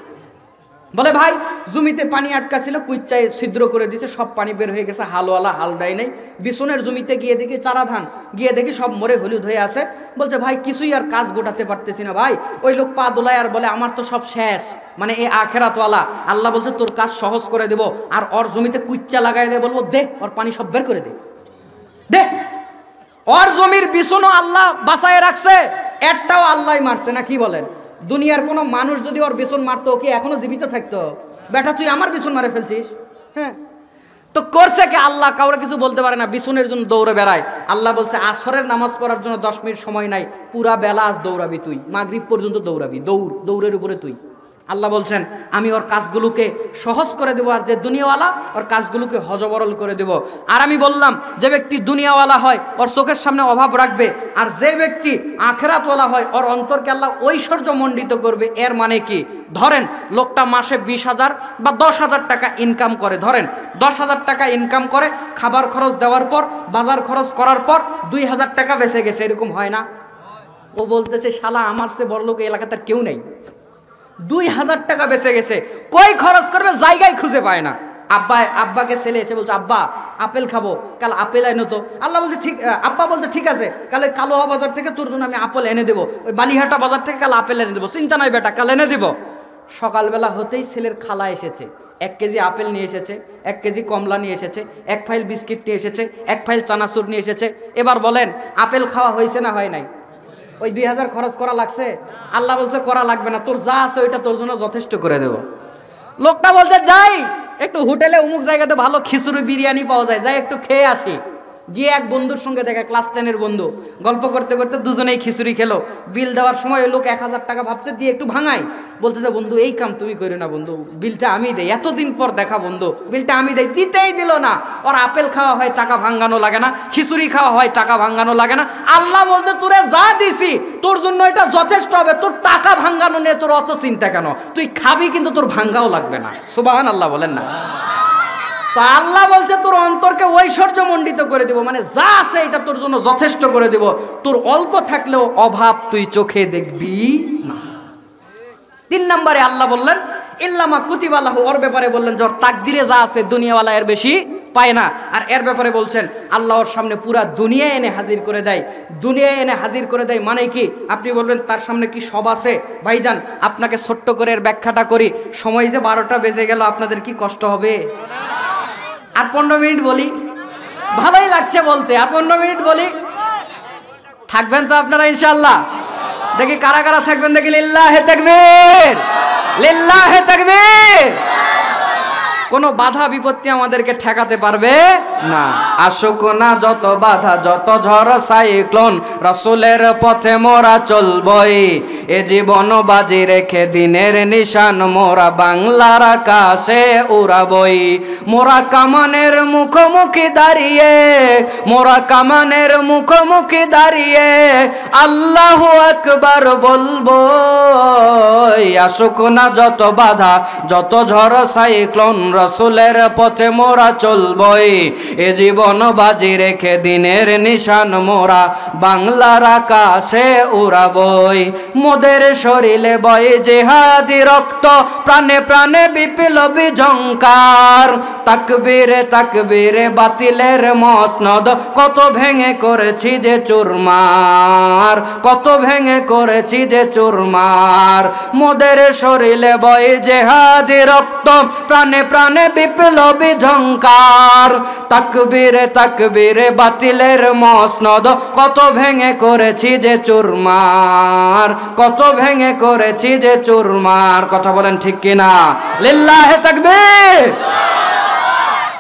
বলে ভাই জমিতে পানি আটকা ছিল, কুচ্চায় ছিদ্র করে দিয়েছে, সব পানি বের হয়ে গেছে, হালওয়ালা হাল দেয় নাই। বিছনের জমিতে গিয়ে দেখি চারা ধান, গিয়ে দেখি সব মরে হলুদ হয়ে আছে। বলছে ভাই কিছুই আর কাজ গোটাতে পারতেছি না ভাই। ওই লোক পা দোলায় আর বলে আমার তো সব শেষ, মানে এই আখেরাতওয়ালা। আল্লাহ বলছে তোর কাজ সহজ করে দেব, আর ওর জমিতে কুচ্চা লাগাই দে, বলবো দে ওর পানি সব বের করে দে। ওর জমির বিছনও আল্লাহ বাঁচায় রাখছে, একটাও আল্লাহ মারছে না। কি বলেন? দুনিয়ার কোনো মানুষ যদি ওর বিছন মারতো, কি এখনো জীবিত থাকতো? বেটা তুই আমার বিছন মারে ফেলছিস। হ্যাঁ, তো করছে কি আল্লাহ? কাউরে কিছু বলতে পারে না, বিছনের জন্য দৌড়ে বেড়ায়। আল্লাহ বলছে আসরের নামাজ পড়ার জন্য 10 মিনিট সময় নাই, পুরা বেলা আজ দৌড়াবি তুই, মাগরিব পর্যন্ত দৌড়াবি, দৌড়ের উপরে তুই। আল্লাহ বলছেন আমি ওর কাজগুলোকে সহজ করে দেবো, আর যে দুনিয়াওয়ালা ওর কাজগুলোকে হজবরল করে দেব। আর আমি বললাম যে ব্যক্তি দুনিয়াওয়ালা হয় ওর চোখের সামনে অভাব রাখবে, আর যে ব্যক্তি আখেরাতওয়ালা হয় ওর অন্তরকে আল্লাহ ঐশ্বর্য মণ্ডিত করবে। এর মানে কি? ধরেন লোকটা মাসে 20,000 বা 10,000 টাকা ইনকাম করে, ধরেন 10,000 টাকা ইনকাম করে, খাবার খরচ দেওয়ার পর, বাজার খরচ করার পর 2,000 টাকা বেঁচে গেছে, এরকম হয় না? ও বলতেছে শালা আমার চেয়ে বড় লোক এলাকাতে আর কেউ নেই, 2,000 টাকা বেঁচে গেছে, কই খরচ করবে জায়গায় খুঁজে পায় না। আব্বাকে ছেলে এসে বলছে আব্বা আপেল খাবো, কাল আপেল এনে তো। আল্লাহ বলছে ঠিক, আব্বা বলছে ঠিক আছে, কালে কালোয়া বাজার থেকে তোর জন্য আমি আপেল এনে দেবো, ওই বালিহাটা বাজার থেকে কাল আপেল এনে দেবো, চিন্তা নাই বেটা, কাল এনে দেবো। সকালবেলা হতেই ছেলের খালা এসেছে, 1 কেজি আপেল নিয়ে এসেছে, 1 কেজি কমলা নিয়ে এসেছে, 1 ফাইল বিস্কিট নিয়ে এসেছে, 1 ফাইল চানাচুর নিয়ে এসেছে। এবার বলেন আপেল খাওয়া হয়েছে না হয় নাই? ওই 2,000 খরচ করা লাগছে? আল্লাহ বলছে করা লাগবে না, তোর যা আছে ওইটা তোর জন্য যথেষ্ট করে দেব। লোকটা বলছে যাই একটু হোটেলে অমুক জায়গাতে ভালো খিচুড়ি বিরিয়ানি পাওয়া যায়, যাই একটু খেয়ে আসি। গিয়ে এক বন্ধুর সঙ্গে দেখা, ক্লাস 10-এর বন্ধু, গল্প করতে করতে দুজনেই খিচুড়ি খেলো। বিল দেওয়ার সময় ওই লোক 1,000 টাকা ভাবছে দিয়ে একটু ভাঙাই, বলতেছে বন্ধু এই কাম তুমি করো না বন্ধু, বিলটা আমি দেই, এতদিন পর দেখা বন্ধু, বিলটা আমি দেই। দিতেই দিল না। ওর আপেল খাওয়া হয় টাকা ভাঙানো লাগে না, খিচুড়ি খাওয়া হয় টাকা ভাঙানো লাগে না। আল্লাহ বলছে তোরে যা দিছি তোর জন্য এটা যথেষ্ট হবে, তোর টাকা ভাঙানো নিয়ে তোর অত চিন্তা কেন, তুই খাবি কিন্তু তোর ভাঙ্গাও লাগবে না। সুবহানাল্লাহ বলেন না? তো আল্লাহ বলছে তোর অন্তরকে ঐশ্বর্য মণ্ডিত করে দেব, মানে যা আছে এটা তোর জন্য যথেষ্ট করে দেব, তোর অল্প থাকলেও অভাব তুই চোখে দেখবি না। 3 নম্বরে আল্লাহ বললেন ইল্লামা কুতিবালাহু, ওর ব্যাপারে বললেন যে ওর তাকদিরে যা আছে দুনিয়াওয়ালা এর বেশি পায় না। আর এর ব্যাপারে বলছেন আল্লাহ ওর সামনে পুরা দুনিয়া এনে হাজির করে দেয়। দুনিয়া এনে হাজির করে দেয় মানে কি? আপনি বলবেন তার সামনে কি সব আছে? ভাইজান আপনাকে ছোট্ট করে এর ব্যাখ্যাটা করি। সময় যে 12টা বেজে গেল, আপনাদের কি কষ্ট হবে? আর 15 মিনিট বলি, ভালোই লাগছে বলতে, আর 15 মিনিট বলি। থাকবেন তো আপনারা ইনশাআল্লাহ? দেখি কারা কারা থাকবেন, দেখি লিল্লাহে তাকবীর, লিল্লাহে তাকবীর। কোনো বাধা বিপত্তি আমাদেরকে ঠেকাতে পারবে না। আসুক না যত বাধা, যত ঝড় সাইক্লোন, রাসূলের পথে মোরা চলবই। এ জীবন বাজি রেখে দিনের নিশান মোরা বাংলার আকাশে উড়াবই। মোরা কামানের মুখোমুখি দাঁড়িয়ে, মোরা কামানের মুখোমুখি দাঁড়িয়ে আল্লাহু আকবার বলবো। আসুক না যত বাধা, যত ঝড় সাইক্লোন, রাসূলের পথে মোরা চলবই। এ জীবন বাজি রেখে দিনের নিশান মোরা বাংলার আকাশে উড়াবই। মোদের শরীরে বয় জিহাদি রক্ত, প্রাণে প্রাণে বিপ্লবী ঝংকার। তাকবীরে তাকবীরে বাতিলের মসনদ, কত ভেঙে করেছি যে চুরমার, কত ভেঙে করেছি যে চুরমার। মোদের শরীরে বয় জিহাদি রক্ত, প্রাণে প্রাণে বিপ্লবী ঝংকার। তাকবীরে তাকবীরে বাতিলের মসনদ, কত ভেঙে করেছি যে চুরমার, কত ভেঙে করেছি যে চুরমার। কথা বলেন ঠিক কিনা? লিল্লাহে তাকবীর।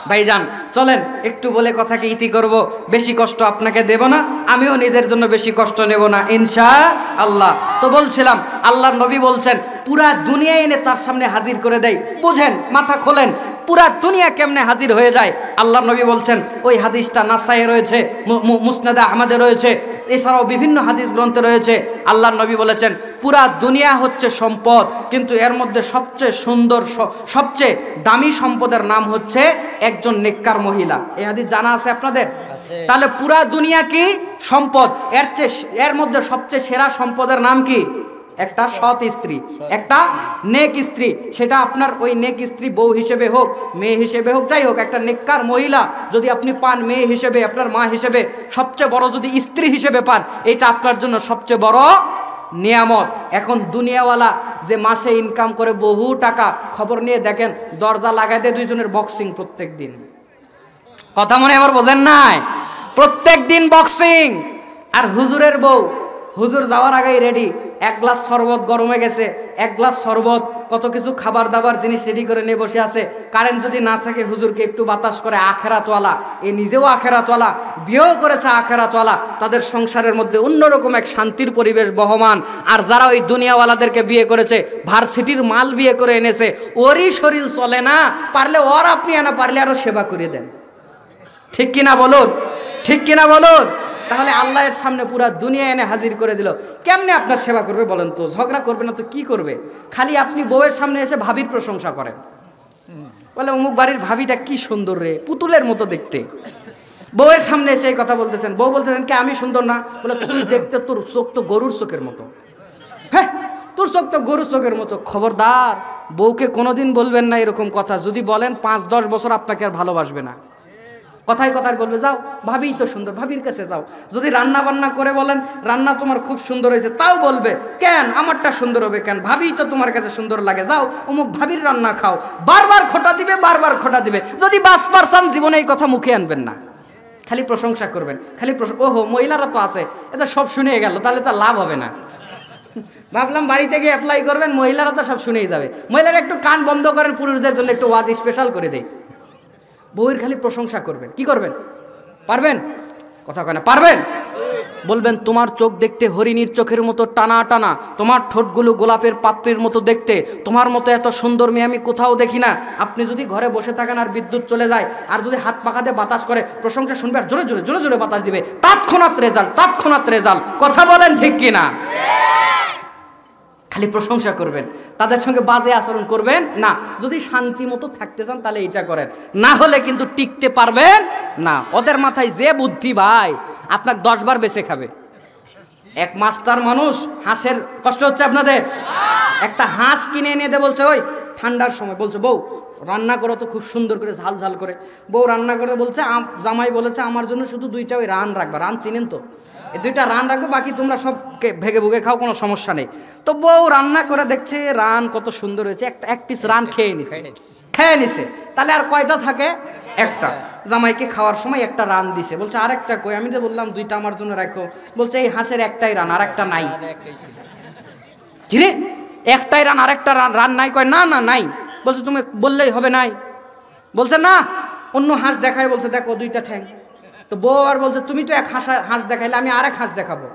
ভাইজান চলেন একটু বলে কথাকে ইতি করব, বেশি কষ্ট আপনাকে দেব না, আমিও নিজের জন্য বেশি কষ্ট নেব না ইনশাআল্লাহ। তো বলছিলাম আল্লাহর নবী বলছেন পুরা দুনিয়া এনে তার সামনে হাজির করে দেয়। বুঝেন, মাথা খোলেন, পুরা দুনিয়া কেমনে হাজির হয়ে যায়। আল্লাহর নবী বলছেন, ওই হাদিসটা নাসায়ে রয়েছে, মুসনাদে আহমদে রয়েছে, এছাড়াও বিভিন্ন হাদিস গ্রন্থে রয়েছে। আল্লাহর নবী বলেছেন পুরা দুনিয়া হচ্ছে সম্পদ, কিন্তু এর মধ্যে সবচেয়ে সুন্দর, সবচেয়ে দামি সম্পদের নাম হচ্ছে একজন নেককার মহিলা। এই হাদিস জানা আছে আপনাদের? তাহলে পুরা দুনিয়া কি সম্পদ, এর মধ্যে সবচেয়ে সেরা সম্পদের নাম কি? একটা সৎ স্ত্রী, একটা নেক স্ত্রী। সেটা আপনার ওই নেক স্ত্রী বউ হিসেবে হোক, মেয়ে হিসেবে হোক, যাই হোক, একটা নেককার মহিলা যদি আপনি পান মেয়ে হিসেবে, আপনার মা হিসেবে, সবচেয়ে বড় যদি স্ত্রী হিসেবে পান, এটা আপনার জন্য সবচেয়ে বড় নিয়ামত। এখন দুনিয়াওয়ালা যে মাসে ইনকাম করে বহু টাকা, খবর নিয়ে দেখেন দরজা লাগাই দেয় দুইজনের বক্সিং প্রত্যেক দিন। কথা মনে আবার বোঝেন নাই? প্রত্যেক দিন বক্সিং। আর হুজুরের বউ, হুজুর যাওয়ার আগেই রেডি, এক গ্লাস শরবত গরমে গেছে, এক গ্লাস শরবত, কত কিছু খাবার দাবার জিনিস রেডি করে নিয়ে বসে আছে। কারেন্ট যদি না থাকে হুজুরকে একটু বাতাস করে। আখেরাতওয়ালা, এ নিজেও আখেরাতওয়ালা, বিয়েও করেছে আখেরাতওয়ালা, তাদের সংসারের মধ্যে অন্যরকম এক শান্তির পরিবেশ বহমান। আর যারা ওই দুনিয়াওয়ালাদেরকে বিয়ে করেছে, ভার্সিটির মাল বিয়ে করে এনেছে, ওরই শরীর চলে না, পারলে ওর আপনি আনা, পারলে আরো সেবা করে দেন। ঠিক কিনা বলুন? ঠিক কিনা বলুন? তাহলে আল্লাহর সামনে পুরা দুনিয়া এনে হাজির করে দিল, কেমনে আপনার সেবা করবে বলেন তো? ঝগড়া করবে না তো কি করবে? খালি আপনি বউয়ের সামনে এসে ভাবির প্রশংসা করেন, বলে অমুক বাড়ির ভাবিটা কি সুন্দর রে, পুতুলের মতো দেখতে। বউয়ের সামনে এসে এই কথা বলতেছেন, বউ বলতেছেন কে আমি সুন্দর না? বলে তুই দেখতে, তোর চোখ তো গরুর চোখের মতো। হ্যাঁ, তোর চোখ তো গরুর চোখের মতো। খবরদার, বউকে কোনোদিন বলবেন না এরকম কথা। যদি বলেন 5-10 বছর আপনাকে আর ভালোবাসবে না। কথায় কথায় বলবে যাও ভাবিই তো সুন্দর, ভাবির কাছে যাও। যদি রান্না বান্না করে বলেন রান্না তোমার খুব সুন্দর হয়েছে, তাও বলবে কেন আমারটা সুন্দর হবে কেন, ভাবিই তো তোমার কাছে সুন্দর লাগে, যাও অমুক ভাবির রান্না খাও। বারবার খোটা দিবে, বারবার খোটা দিবে। যদি 5% জীবনে এই কথা মুখে আনবেন না, খালি প্রশংসা করবেন, খালি ওহো মহিলারা তো আছে, এটা সব শুনে গেল, তাহলে তো লাভ হবে না। ভাবলাম বাড়িতে গিয়ে অ্যাপ্লাই করবেন, মহিলারা তো সব শুনেই যাবে। মহিলারা একটু কান বন্ধ করেন, পুরুষদের জন্য একটু ওয়াজ স্পেশাল করে দেয়। বউয়ের খালি প্রশংসা করবেন। কি করবেন? পারবেন? কথা কয় না, পারবেন? বলবেন তোমার চোখ দেখতে হরিণীর চোখের মতো টানা টানা, তোমার ঠোঁটগুলো গোলাপের পাপড়ির মতো দেখতে, তোমার মতো এত সুন্দর মেয়ে আমি কোথাও দেখি না। আপনি যদি ঘরে বসে থাকেন আর বিদ্যুৎ চলে যায়, আর যদি হাত পাখাতে বাতাস করে, প্রশংসা শুনবে আর জোরে জোরে জোরে জোরে বাতাস দিবে, তৎক্ষণাৎ রেজাল্ট, তৎক্ষণাৎ রেজাল্ট। কথা বলেন ঠিক কিনা? খালি প্রশংসা করবেন, তাদের সঙ্গে বাজে আচরণ করবেন না। যদি শান্তি মতো থাকতে চান তাহলে এইটা করেন, না হলে কিন্তু টিকতে পারবেন না। ওদের মাথায় যে বুদ্ধি ভাই, আপনাকে 10 বার বেঁচে খাবে। এক মাস্টার মানুষ, হাঁসের কষ্ট হচ্ছে আপনাদের, একটা হাঁস কিনে এনে দে বলছে, ওই ঠান্ডার সময় বলছে বউ রান্না করো তো খুব সুন্দর করে ঝাল ঝাল করে। বউ রান্না করে বলছে, জামাই বলেছে আমার জন্য শুধু 2টা ওই রান রাখবা, রান চিনেন তো, এই 2টা রান রাখবো, বাকি তোমরা সব ভেগে ভুগে খাও, কোনো সমস্যা নেই। তো বউ রান্না করে দেখছে রান কত সুন্দর হয়েছে, এক পিস রান খেয়ে নিছে। তাহলে আর কয়টা থাকে? একটা। জামাইকে খাওয়ার সময় একটা রান দিছে, বলছে আর একটা কই? আমি তো বললাম 2টা আমার জন্য রাখো। বলছে এই হাঁসের একটাই রান, আর একটা নাই। কিরে একটাই রান, আর একটা রান নাই? কয় না না নাই। বলছে তুমি বললেই হবে নাই। বলছে না, অন্য হাঁস দেখায়। বলছে দেখো 2টা ঠ্যাং। তো বউ আর বলছে তুমি তো এক হাঁস দেখাইলে, আমি আরেক হাঁস দেখাবো।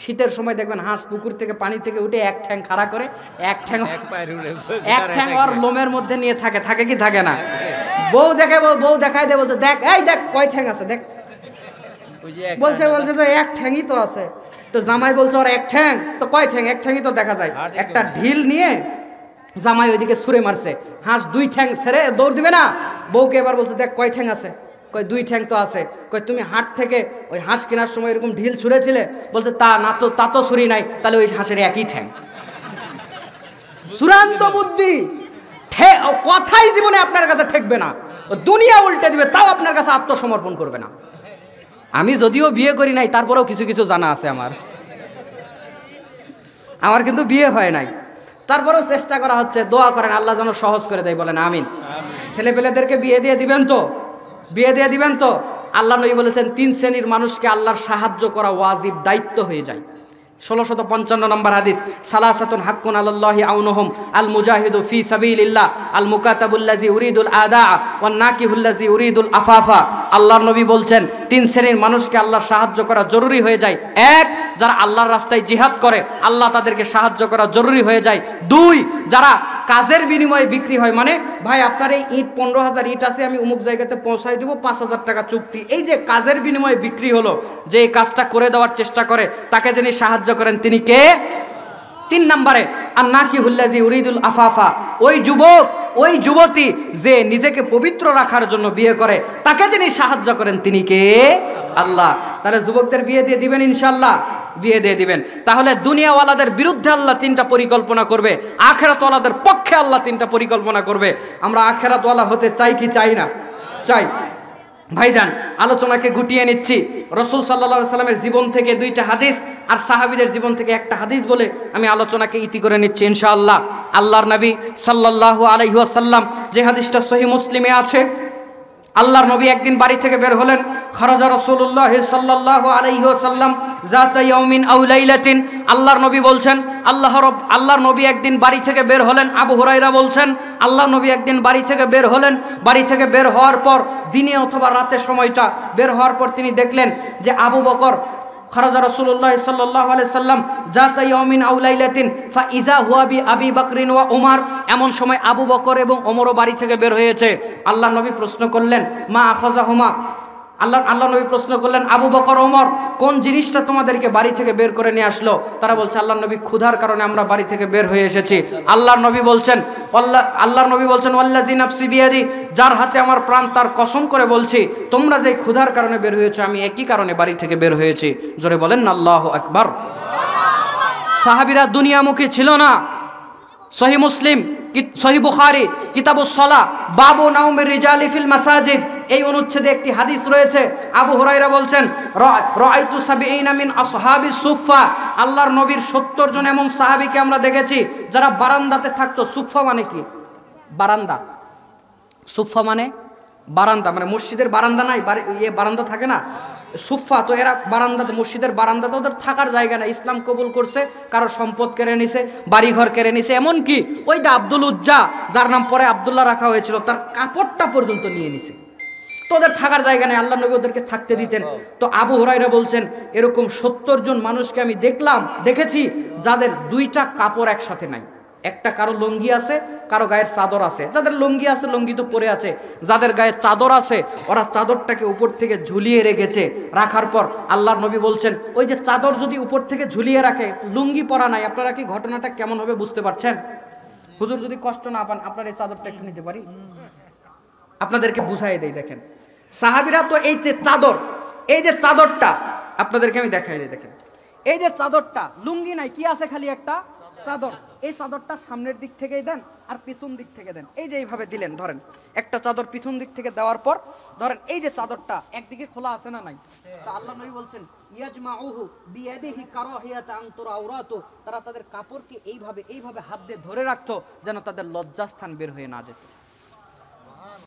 শীতের সময় দেখবেন হাঁস পুকুর থেকে পানি থেকে উঠে এক ঠ্যাং খাড়া করে, এক ঠ্যাং ওর লোমের মধ্যে নিয়ে থাকে কি থাকে না? বউ দেখায় দেয়, বলছে দেখ এই দেখ কয় ঠ্যাং আছে দেখ। বলছে তো এক ঠ্যাংই তো আছে। তো জামাই বলছে ওর এক ঠ্যাং, তো কয় ঠ্যাং? এক ঠ্যাংই তো দেখা যায়। একটা ঢিল নিয়ে জামাই ওইদিকে ছুঁড়ে মারছে, হাঁস 2 ঠ্যাং ছেড়ে দৌড় দিবে না। বউকে এবার বলছে দেখ কয় ঠ্যাং আছে? কয় 2 ঠ্যাং তো আছে। কয় তুমি হাট থেকে ওই হাঁস কেনার সময় এরকম ঢিল ছুঁড়েছিলে? বলছে তা তো ছুরি নাই। তাহলে ওই হাঁসের একই ঠ্যাং। চূড়ান্ত বুদ্ধি, কথাই জীবনে আপনার কাছে ঠেকবে না, দুনিয়া উল্টে দিবে, তাও আপনার কাছে আত্মসমর্পণ করবে না। আমি যদিও বিয়ে করি নাই, তারপরেও কিছু কিছু জানা আছে আমার কিন্তু বিয়ে হয় নাই, তারপরেও চেষ্টা করা হচ্ছে। দোয়া করেন আল্লাহ যেন সহজ করে দেয়, বলেন আমিন। ছেলেপেলেদেরকে বিয়ে দিয়ে দিবেন তো? বিয়ে দিয়ে দিবেন তো? আল্লাহ নবী বলেছেন 3 শ্রেণীর মানুষকে আল্লাহর সাহায্য করা ওয়াজিব, দায়িত্ব হয়ে যায়। 1655 নম্বর হাদিস, সালাসাতুন হাক্কুন আলাল্লাহি আউনুহুম আল মুজাহিদু ফি সাবিলিল্লাহ আল মুকাতাবুল্লাযী ইউরিদুল আদা ওয়ান নাকিহুল্লাযী ইউরিদুল আফাফা। আল্লাহর নবী বলছেন 3 শ্রেণীর মানুষকে আল্লাহর সাহায্য করা জরুরি হয়ে যায়। 1, যারা আল্লাহর রাস্তায় জিহাদ করে, আল্লাহ তাদেরকে সাহায্য করা জরুরি হয়ে যায়। 2, যারা কাজের বিনিময়ে বিক্রি হয়, মানে ভাই আপনার এই ইট 15,000 ইট আছে, আমি অমুক জায়গাতে পৌঁছাই দেবো, 5,000 টাকা চুক্তি। এই যে কাজের বিনিময়ে বিক্রি হলো, যে এই কাজটা করে দেওয়ার চেষ্টা করে, তাকে যিনি সাহায্য করেন তিনি কে? 3 নম্বরে আন্নাকিহুল্লাযী ইউরিদুল আফাফা, ওই যুবক ওই যুবতী যে নিজেকে পবিত্র রাখার জন্য বিয়ে করে, তাকে যিনি সাহায্য করেন তিনি কে? আল্লাহ। তাহলে যুবকদের বিয়ে দিয়ে দিবেন ইনশাআল্লাহ, বিয়ে দিয়ে দিবেন। তাহলে দুনিয়াওয়ালাদের বিরুদ্ধে আল্লাহ 3টা পরিকল্পনা করবে, আখিরাতওয়ালাদের পক্ষে আল্লাহ 3টা পরিকল্পনা করবে। আমরা আখিরাতওয়ালা হতে চাই কি চাই না? চাই। ভাইজান, আলোচনাকে গুটিয়ে নিচ্ছি। রাসূল সাল্লাল্লাহু আলাইহি সাল্লামের জীবন থেকে 2টা হাদিস আর সাহাবীদের জীবন থেকে একটা হাদিস বলে আমি আলোচনাকে ইতি করে নিচ্ছি ইনশাআল্লাহ। আল্লাহর নবী সাল্লাল্লাহু আলাইহি ওয়াসাল্লাম, যে হাদিসটা সহিহ মুসলিমে আছে, আল্লাহর নবী একদিন বাড়ি থেকে বের হলেন। খারাজা রাসূলুল্লাহ সাল্লাল্লাহু আলাইহি ওয়াসাল্লাম যাতা ইয়াউমিন আও লাইলাতিন। আল্লাহর নবী বলছেন, আল্লাহর নবী একদিন বাড়ি থেকে বের হলেন। আবু হুরায়রা বলছেন, আল্লাহর নবী একদিন বাড়ি থেকে বের হলেন। বাড়ি থেকে বের হওয়ার পর দিনে অথবা রাতে সময়টা বের হওয়ার পর তিনি দেখলেন যে আবু বকর, খারাজা রাসূলুল্লাহ সাল্লাল্লাহু আলাইহি সাল্লাম যাতা ইয়াউমিন আও লাইলাতিন ফা ইযা হুয়া বি আবি বকরিন ওয়া উমর। এমন সময় আবু বকর এবং ওমরও বাড়ি থেকে বের হয়েছে। আল্লাহর নবী প্রশ্ন করলেন, মা আখাযাহুমা। আল্লাহ নবী প্রশ্ন করলেন, আবু বকর ওমর, কোন জিনিসটা তোমাদেরকে বাড়ি থেকে বের করে নিয়ে আসলো? তারা বলছে, আল্লাহর নবী, ক্ষুধার কারণে আমরা বাড়ি থেকে বের হয়ে এসেছি। আল্লাহর নবী বলছেন ওয়াল্লাযী নাফসি বিয়াদি, যার হাতে আমার প্রাণ, তার কসম করে বলছি, তোমরা যে ক্ষুধার কারণে বের হয়েছো, আমি একই কারণে বাড়ি থেকে বের হয়েছি। জোরে বলেন না আল্লাহু আকবার। সাহাবীরা দুনিয়ামুখী ছিল না। সহিহ মুসলিম, সহিহ বুখারী, কিতাবুস সালাহ, বাবু নাউমির রিজালি ফিল মাসাজিদ, এই অনুচ্ছেদে একটি হাদিস রয়েছে। আবু হুরায়রা বলছেন, রাআইতু 70 মিন আসহাবিস সুফফা, আল্লাহর নবীর 70 জন এমন সাহাবীকে আমরা দেখেছি যারা বারান্দাতে থাকতো। সুফফা মানে কি? বারান্দা। সুফফা মানে বারান্দা, মানে মসজিদের বারান্দা নাই, বারান্দা থাকে না, সুফফা। তো এরা বারান্দাতে, মসজিদের বারান্দাতে ওদের থাকার জায়গা না। ইসলাম কবুল করছে, কারো সম্পদ কেড়ে নিছে, বাড়িঘর কেড়ে নিছে, এমনকি ওই যে আব্দুল উজ্জা, যার নাম পরে আব্দুল্লাহ রাখা হয়েছিল, তার কাপড়টা পর্যন্ত নিয়ে নিছে। তো ওদের থাকার জায়গা নেই, আল্লাহ নবী ওদেরকে থাকতে দিতেন। তো আবু হুরায়রা বলছেন, এরকম 70 জন মানুষকে আমি দেখেছি যাদের 2টা কাপড় একসাথে নাই। একটা কারো লুঙ্গি আছে, কারো গায়ের চাদর আছে। যাদের লুঙ্গি আছে, লুঙ্গি তো পরে আছে। যাদের গায়ে চাদর আছে, ওরা চাদরটাকে উপর থেকে ঝুলিয়ে রেখেছে। রাখার পর আল্লাহর নবী বলছেন, ওই যে চাদর যদি উপর থেকে ঝুলিয়ে রাখে, লুঙ্গি পরা নাই, আপনারা কি ঘটনাটা কেমন হবে বুঝতে পারছেন? হুজুর যদি কষ্ট না পান, আপনার এই চাদরটা একটু নিতে পারি? আপনাদেরকে বুঝাই দেই। দেখেন, সাহাবীরা তো এই যে চাদর, এই যে চাদরটা আপনাদেরকে আমি দেখাই দিই। দেখেন, এই যে চাদরটা, লুঙ্গি নাই, কি আছে? খালি একটা চাদর। এই চাদরটা সামনের দিক থেকেই দেন আর পিছন দিক থেকে দেন। এই যে এইভাবে দিলেন, ধরেন একটা চাদর পিছন দিক থেকে দেওয়ার পর ধরেন এই যে চাদরটা একদিকে খোলা আছে না নাই? তো আল্লাহ নবী বলছেন, ইয়াজমাউহু বিয়াদিহি কারাহিয়াতা আন তুরাউরাতু, তারা তাদের কাপড়কে এইভাবে হাত দিয়ে ধরে রাখতো যেন তাদের লজ্জাস্থান বের হয়ে না যেত।